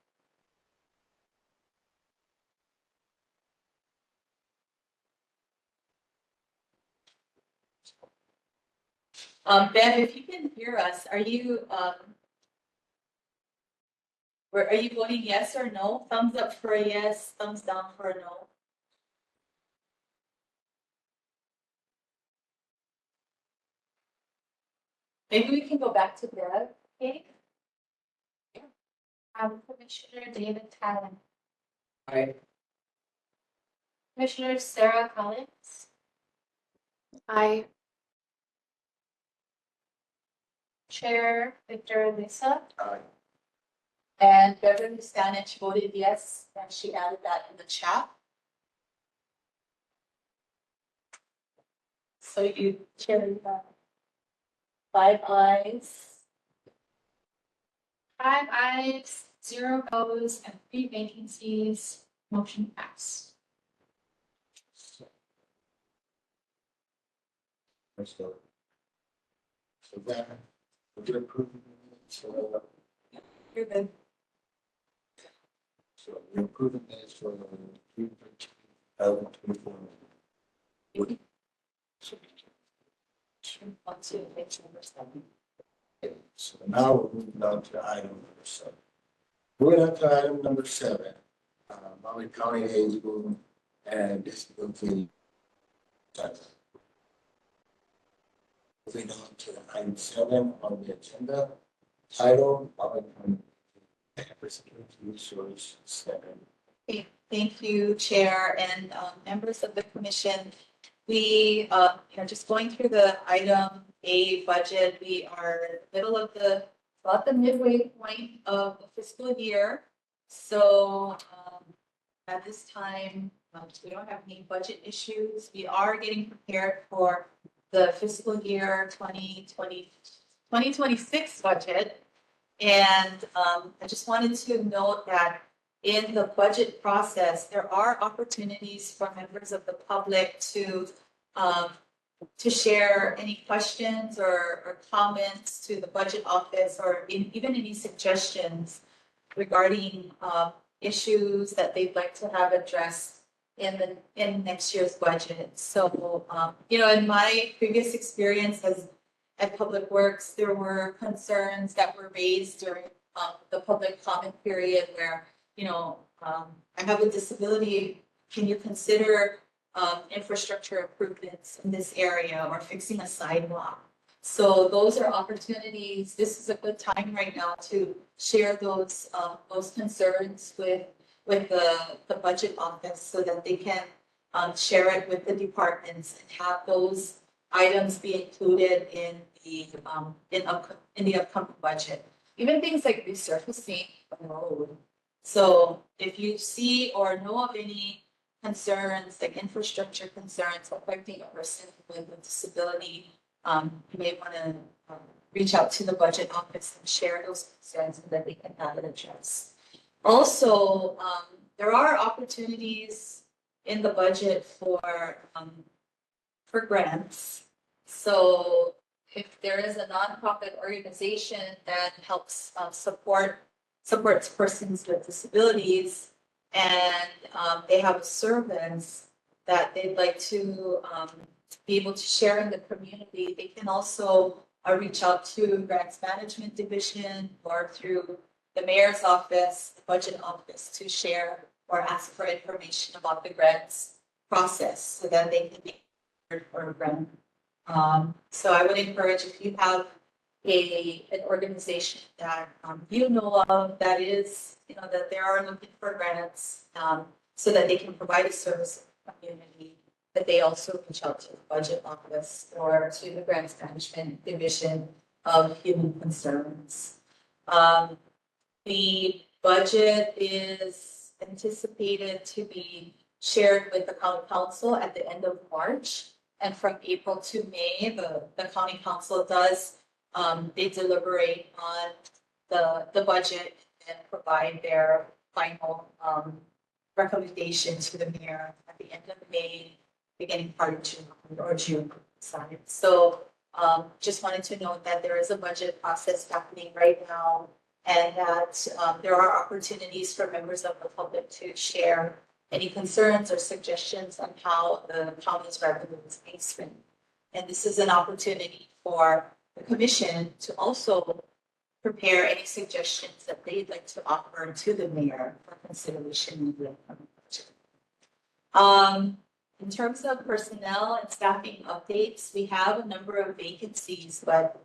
Ben, if you can hear us, are you voting yes or no? Thumbs up for a yes, thumbs down for a no. Maybe we can go back to Deb. Okay. Commissioner David Talon. Aye. Commissioner Sarah Collins. Aye. Chair Victor Lisa. Aye. And Beverly Stanich voted yes, and she added that in the chat. So you carry 5 ayes. 5 ayes, 0 noes, and 3 vacancies. Motion passed. Let's go. So then, we're gonna approve the minutes, You're good. so we approve the minutes for the June 13th, 2024. So now we're moving on to item number 7. Moving on to item number 7, Maui County Aging and Disability. Moving on to item 7 on the agenda, title Maui County Resource Center. Okay, thank you, Chair and members of the commission. We, just going through the item A budget, we are in the middle of about the midway point of the fiscal year. So at this time, we don't have any budget issues. We are getting prepared for the fiscal year 2026 budget. And I just wanted to note that in the budget process, there are opportunities for members of the public to share any questions or comments to the budget office, or even any suggestions regarding issues that they'd like to have addressed in next year's budget. So, you know, in my previous experience as at Public Works, there were concerns that were raised during the public comment period where, you know, I have a disability. Can you consider infrastructure improvements in this area or fixing a sidewalk? So those are opportunities. This is a good time right now to share those concerns with the budget office so that they can share it with the departments and have those items be included in the upcoming budget. Even things like resurfacing a road. So if you see or know of any concerns, like infrastructure concerns affecting a person with a disability, you may want to reach out to the budget office and share those concerns so that they can have it addressed. Also, there are opportunities in the budget for grants. So if there is a nonprofit organization that helps supports persons with disabilities and they have a service that they'd like to be able to share in the community, they can also reach out to Grants Management Division or through the mayor's office, the budget office, to share or ask for information about the grants process so that they can be prepared for a grant. So I would encourage, if you have an organization that you know of that is, you know, that they are looking for grants so that they can provide a service to the community, that they also reach out to the budget office or to the Grants Management Division of Human Concerns. The budget is anticipated to be shared with the county council at the end of March. And from April to May, the county council does, they deliberate on the budget and provide their final recommendation to the mayor at the end of May, beginning part of June or June side. So just wanted to note that there is a budget process happening right now and that there are opportunities for members of the public to share any concerns or suggestions on how the county's revenue is being spent. And this is an opportunity for the commission to also prepare any suggestions that they'd like to offer to the mayor for consideration in the upcoming budget. In terms of personnel and staffing updates, we have a number of vacancies, but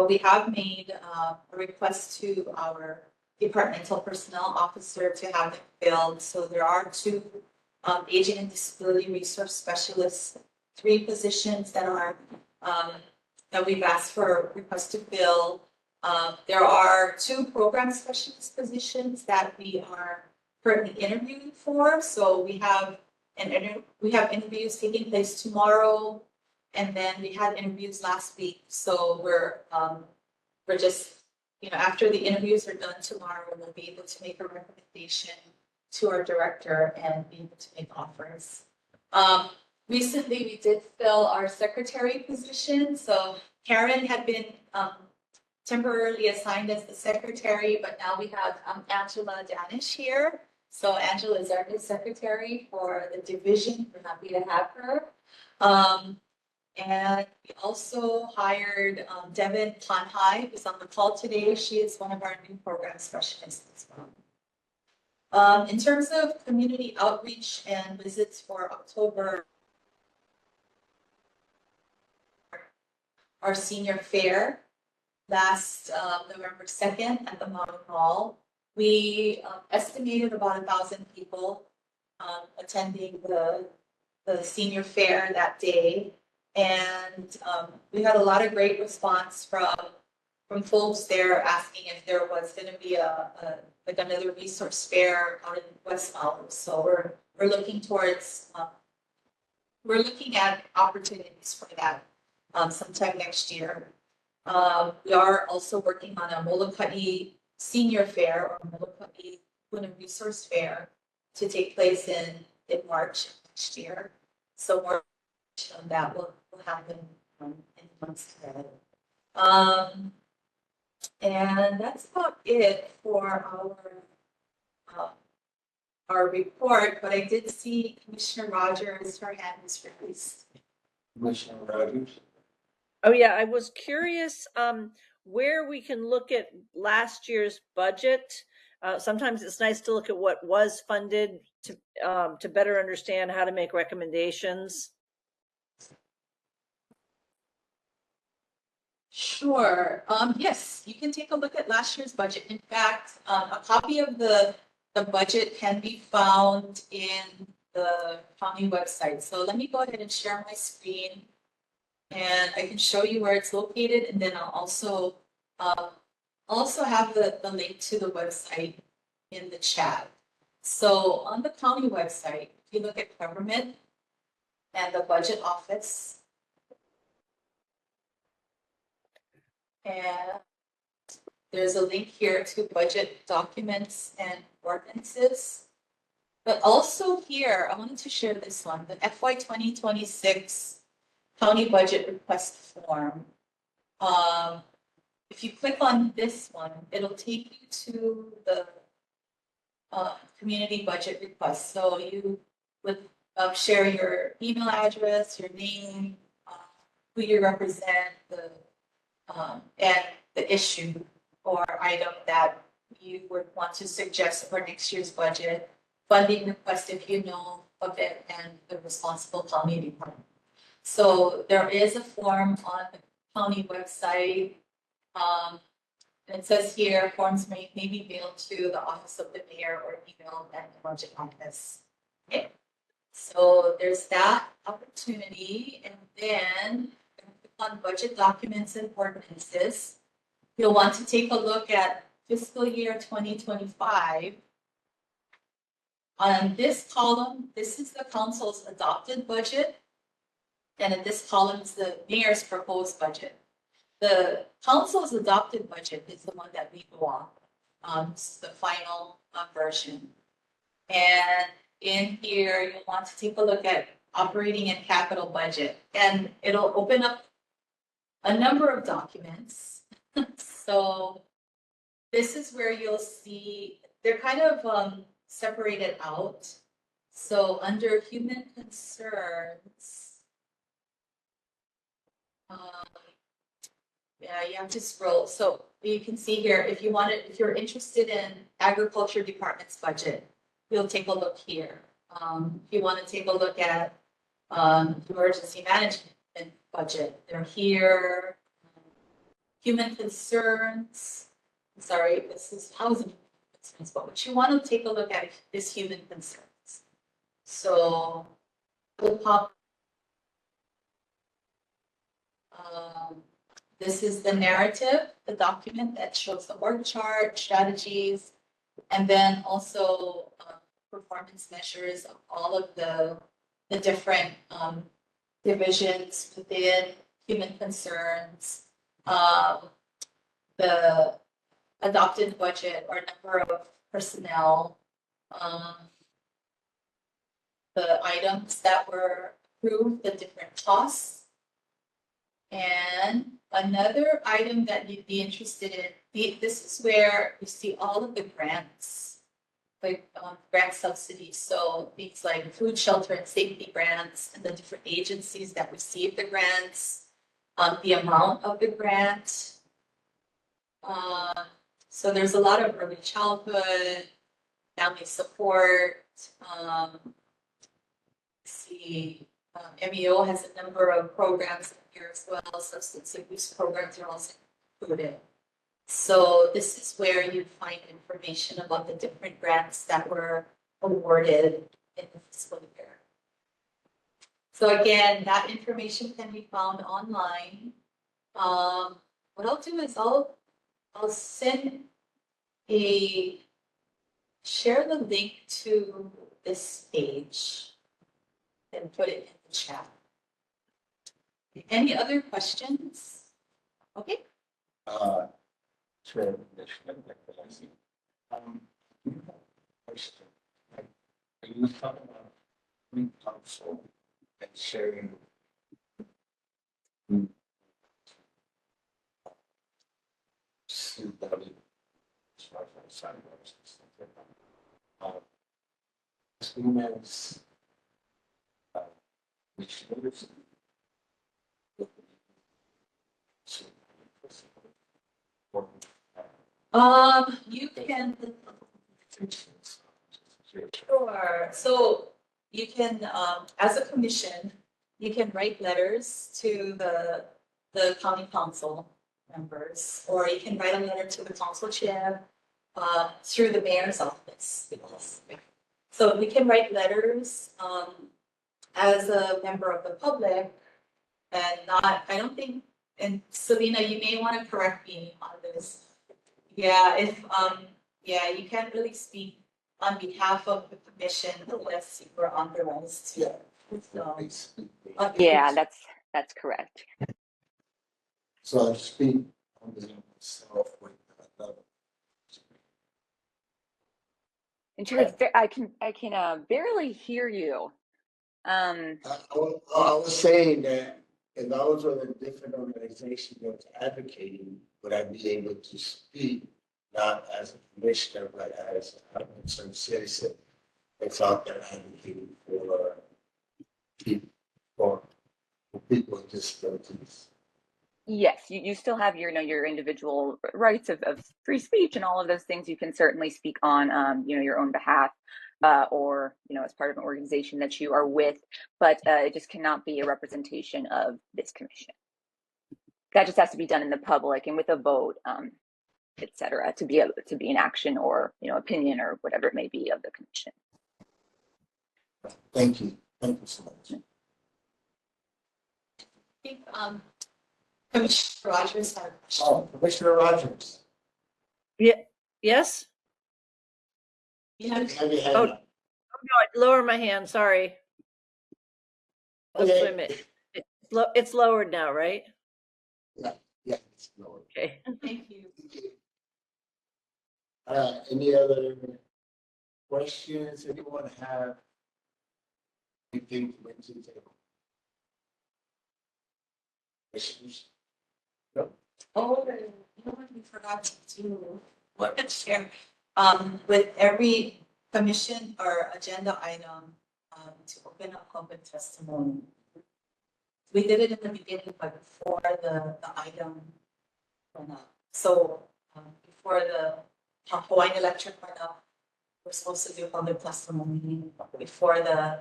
we have made a request to our departmental personnel officer to have them filled. So there are 2 aging and disability resource specialists, 3 positions that are that we've asked for request to fill. There are 2 program specialist positions that we are currently interviewing for. So we have interviews taking place tomorrow, and then we had interviews last week. So we're just, you know, after the interviews are done tomorrow, we'll be able to make a recommendation to our director and be able to make offers. Recently, we did fill our secretary position. So Karen had been temporarily assigned as the secretary, but now we have Angela Danish here. So Angela is our new secretary for the division. We're happy to have her. And we also hired Devin Planhai, who's on the call today. She is one of our new program specialists as well. In terms of community outreach and visits for October, our senior fair last November 2nd at the Maui Mall, we estimated about 1,000 people attending the senior fair that day. And we had a lot of great response from folks there asking if there was going to be like another resource fair out in West Maui. So we're looking towards we're looking at opportunities for that sometime next year. We are also working on a Molokai Senior Fair or Molokai Puna Resource Fair to take place in March next year. So more on that will happen in months ahead. And that's about it for our uh, our report, but I did see Commissioner Rogers, her hand was raised. Commissioner Rogers? Oh, yeah, I was curious where we can look at last year's budget. Sometimes it's nice to look at what was funded to better understand how to make recommendations. Sure. Yes, you can take a look at last year's budget. In fact, a copy of the budget can be found in the county website. So let me go ahead and share my screen. And I can show you where it's located, and then I'll also have the link to the website in the chat. So on the county website, if you look at government and the budget office, and there's a link here to budget documents and ordinances. But also here, I wanted to share this one, the FY 2026 county budget request form. If you click on this one, it'll take you to the community budget request. So you would share your email address, your name, who you represent, and the issue or item that you would want to suggest for next year's budget, funding request if you know of it, and the responsible county department. So there is a form on the county website. And it says here, forms may be mailed to the office of the mayor or emailed at the budget office. Okay. So there's that opportunity. And then on budget documents and ordinances, you'll want to take a look at fiscal year 2025. On this column, this is the council's adopted budget. And in this column is the mayor's proposed budget. The council's adopted budget is the one that we go on. This is the final version. And in here, you'll want to take a look at operating and capital budget. And it'll open up a number of documents. So this is where you'll see, they're kind of separated out. So under human concerns, yeah, you have to scroll. So you can see here, if if you're interested in agriculture department's budget, you'll take a look here. If you want to take a look at emergency management budget, they're here. Human concerns, sorry, this is housing concerns, but what you want to take a look at is human concerns. So we'll pop. This is the narrative, the document that shows the org chart, strategies, and then also performance measures of all of the different divisions within human concerns, the adopted budget or number of personnel, the items that were approved, the different costs. And another item that you'd be interested in, this is where you see all of the grants, like grant subsidies. So things like food, shelter, and safety grants, and the different agencies that receive the grants, the amount of the grant. So there's a lot of early childhood, family support. MEO has a number of programs here as well. Substance abuse programs are also included. So this is where you find information about the different grants that were awarded in the fiscal year. So again, that information can be found online. What I'll do is I'll share the link to this page and put it in the chat. Any other questions? Okay. Chair, question. Are you talking about coming council and sharing? CW. as humans, commissioners. You can, sure, so you can, as a commission, you can write letters to the county council members, or you can write a letter to the council chair, through the mayor's office. So we can write letters, as a member of the public and not, I don't think, and Selena, you may want to correct me on this. Yeah, yeah, you can't really speak on behalf of the commission unless you were authorized to. So, Yeah, that's correct. So I speak on behalf of myself with And Chair, I can barely hear you. I was saying that if I was with a different organization that was advocating, would I be able to speak not as a commissioner, but as a concerned citizen that's out there advocating for people, for people with disabilities? Yes, you still have your, your individual rights of free speech and all of those things. You can certainly speak on, your own behalf, or, as part of an organization that you are with, but it just cannot be a representation of this commission. That just has to be done in the public and with a vote, et cetera, to be an action or, opinion or whatever it may be of the commission. Thank you. Thank you so much. I think, Commissioner Rogers had a question. Oh, Commissioner Rogers. Yeah, yes? You have Have your hand Oh, up. no, I lower my hand, sorry. Let's Okay. wait a minute. It's lowered now, right? Yeah, it's lower. Okay. Thank you. Any other questions? Anyone have anything to bring to the table? Questions? No? Oh, you know what we forgot to do? What share? With every commission or agenda item, to open up public testimony. We did it in the beginning, but before the item went up. So, before the Hawaiian Electric went up, we're supposed to do public testimony. Before the,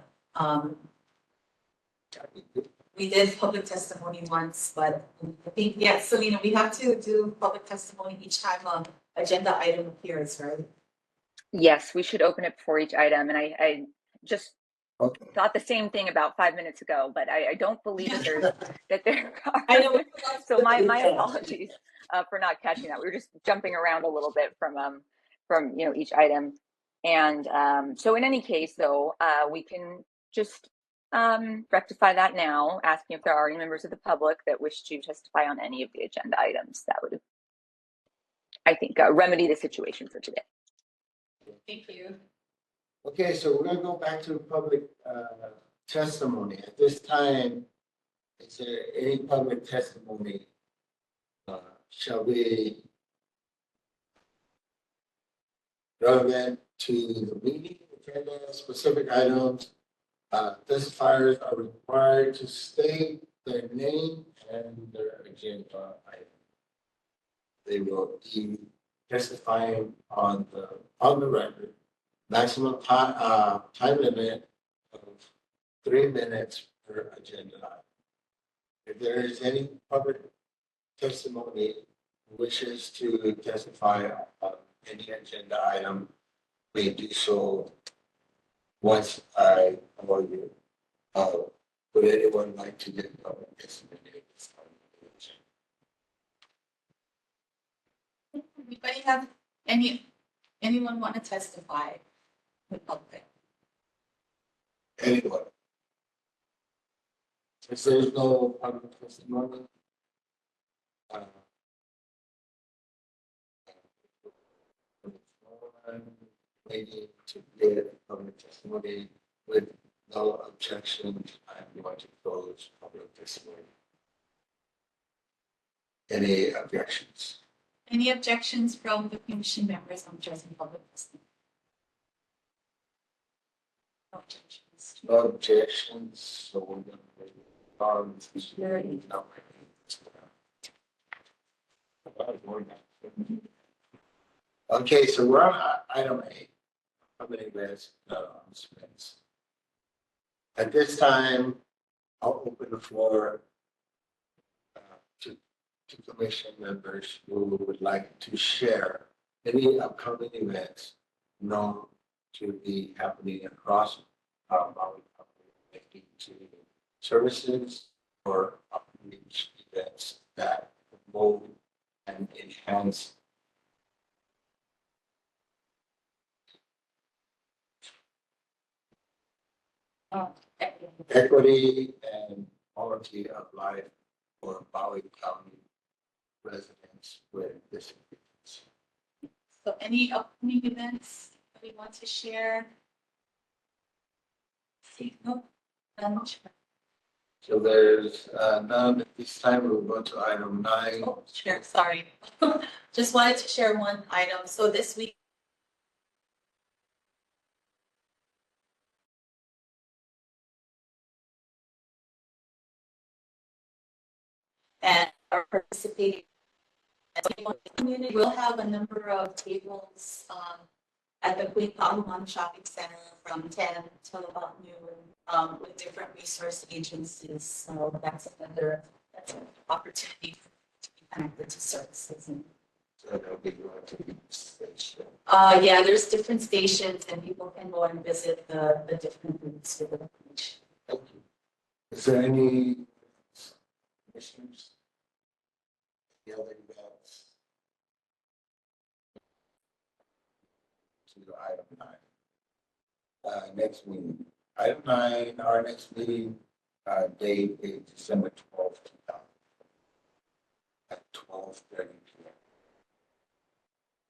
we did public testimony once, but I think, yeah, Selena, we have to do public testimony each time agenda item appears, right? Yes, we should open it before each item. And I just Okay. thought the same thing about 5 minutes ago, but I don't believe that there are. I know. So my apologies for not catching that. We were just jumping around a little bit from each item. And so in any case, though, we can just rectify that now, asking if there are any members of the public that wish to testify on any of the agenda items. That would, I think, remedy the situation for today. Thank you. Okay, so we're gonna go back to public testimony. At this time, is there any public testimony? Shall we relevant to the meeting agenda, specific items? Testifiers are required to state their name and their agenda item. They will be testifying on the record. Maximum time limit of 3 minutes per agenda item. If there is any public testimony wishes to testify on any agenda item, may do so once I call you. Would anyone like to give public testimony? Anybody have anyone want to testify with public? Anyone? If there's no public testimony, waiting to get public testimony with no objections, I'm going to close public testimony. Any objections? Any objections from the commission members on addressing public testimony? No objections. No objections, so we're gonna move on to okay, so we're on item A. How many minutes? At this time, I'll open the floor to commission members who would like to share any upcoming events known to be happening across Maui County relating to services or upcoming events that promote and enhance equity and quality of life for Maui County residents with disabilities. So any upcoming events that we want to share? See, no, none. So there's none at this time. We'll go to item 9. Oh, sure, sorry. Just wanted to share one item. So this week, and are participating. Community will have a number of tables at the Queen Paluman Shopping Center from 10 till about noon with different resource agencies. So that's an opportunity to be connected to services. And, So they'll be going to the station. yeah, there's different stations and people can go and visit the different groups with the page. Thank you. Is there any issues? The other events? To item 9. Next meeting. Item 9, our next meeting date is December 12th, 2000 at 12:30 p.m.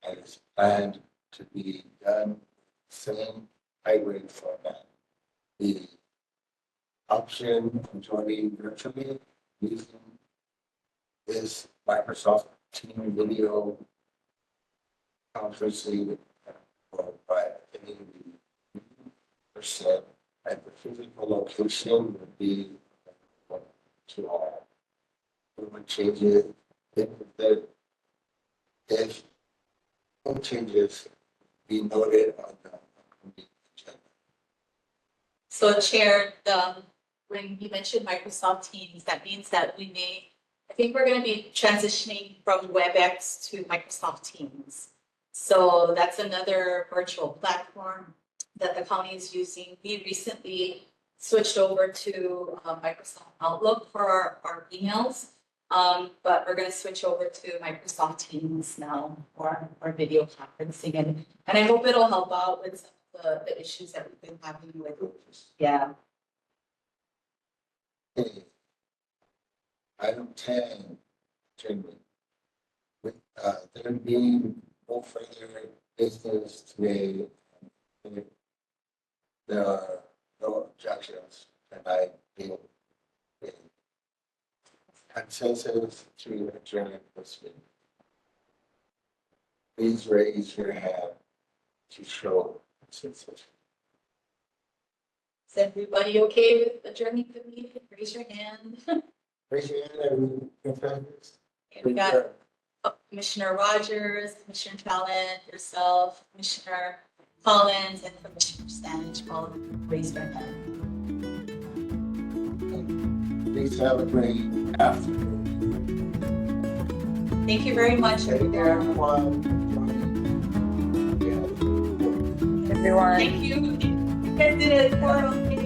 And it's planned to be done same hybrid format. The option of joining virtually using this Microsoft Team video conferencing or by any percent at the physical location would be to all. We would change it if no changes be noted on the agenda. So Chair, when you mentioned Microsoft Teams, that means that I think we're going to be transitioning from WebEx to Microsoft Teams. So that's another virtual platform that the county is using. We recently switched over to Microsoft Outlook for our emails, but we're going to switch over to Microsoft Teams now for our video conferencing. And I hope it'll help out with some of the issues that we've been having with, yeah. Okay. Item 10, Chairman. With there being no further business today, there are no objections, and I feel consensus to adjourn this meeting. Please raise your hand to show consensus. Is everybody okay with adjourning the meeting? Raise your hand. Raise your hand and consensus. Okay, we got Commissioner Rogers, Commissioner Talent, yourself, Commissioner Collins, and Commissioner Stanich. All raise their hand. Please have a great afternoon. Thank you very much, Thank you, everyone. everyone. Everyone. Thank you. You guys did it.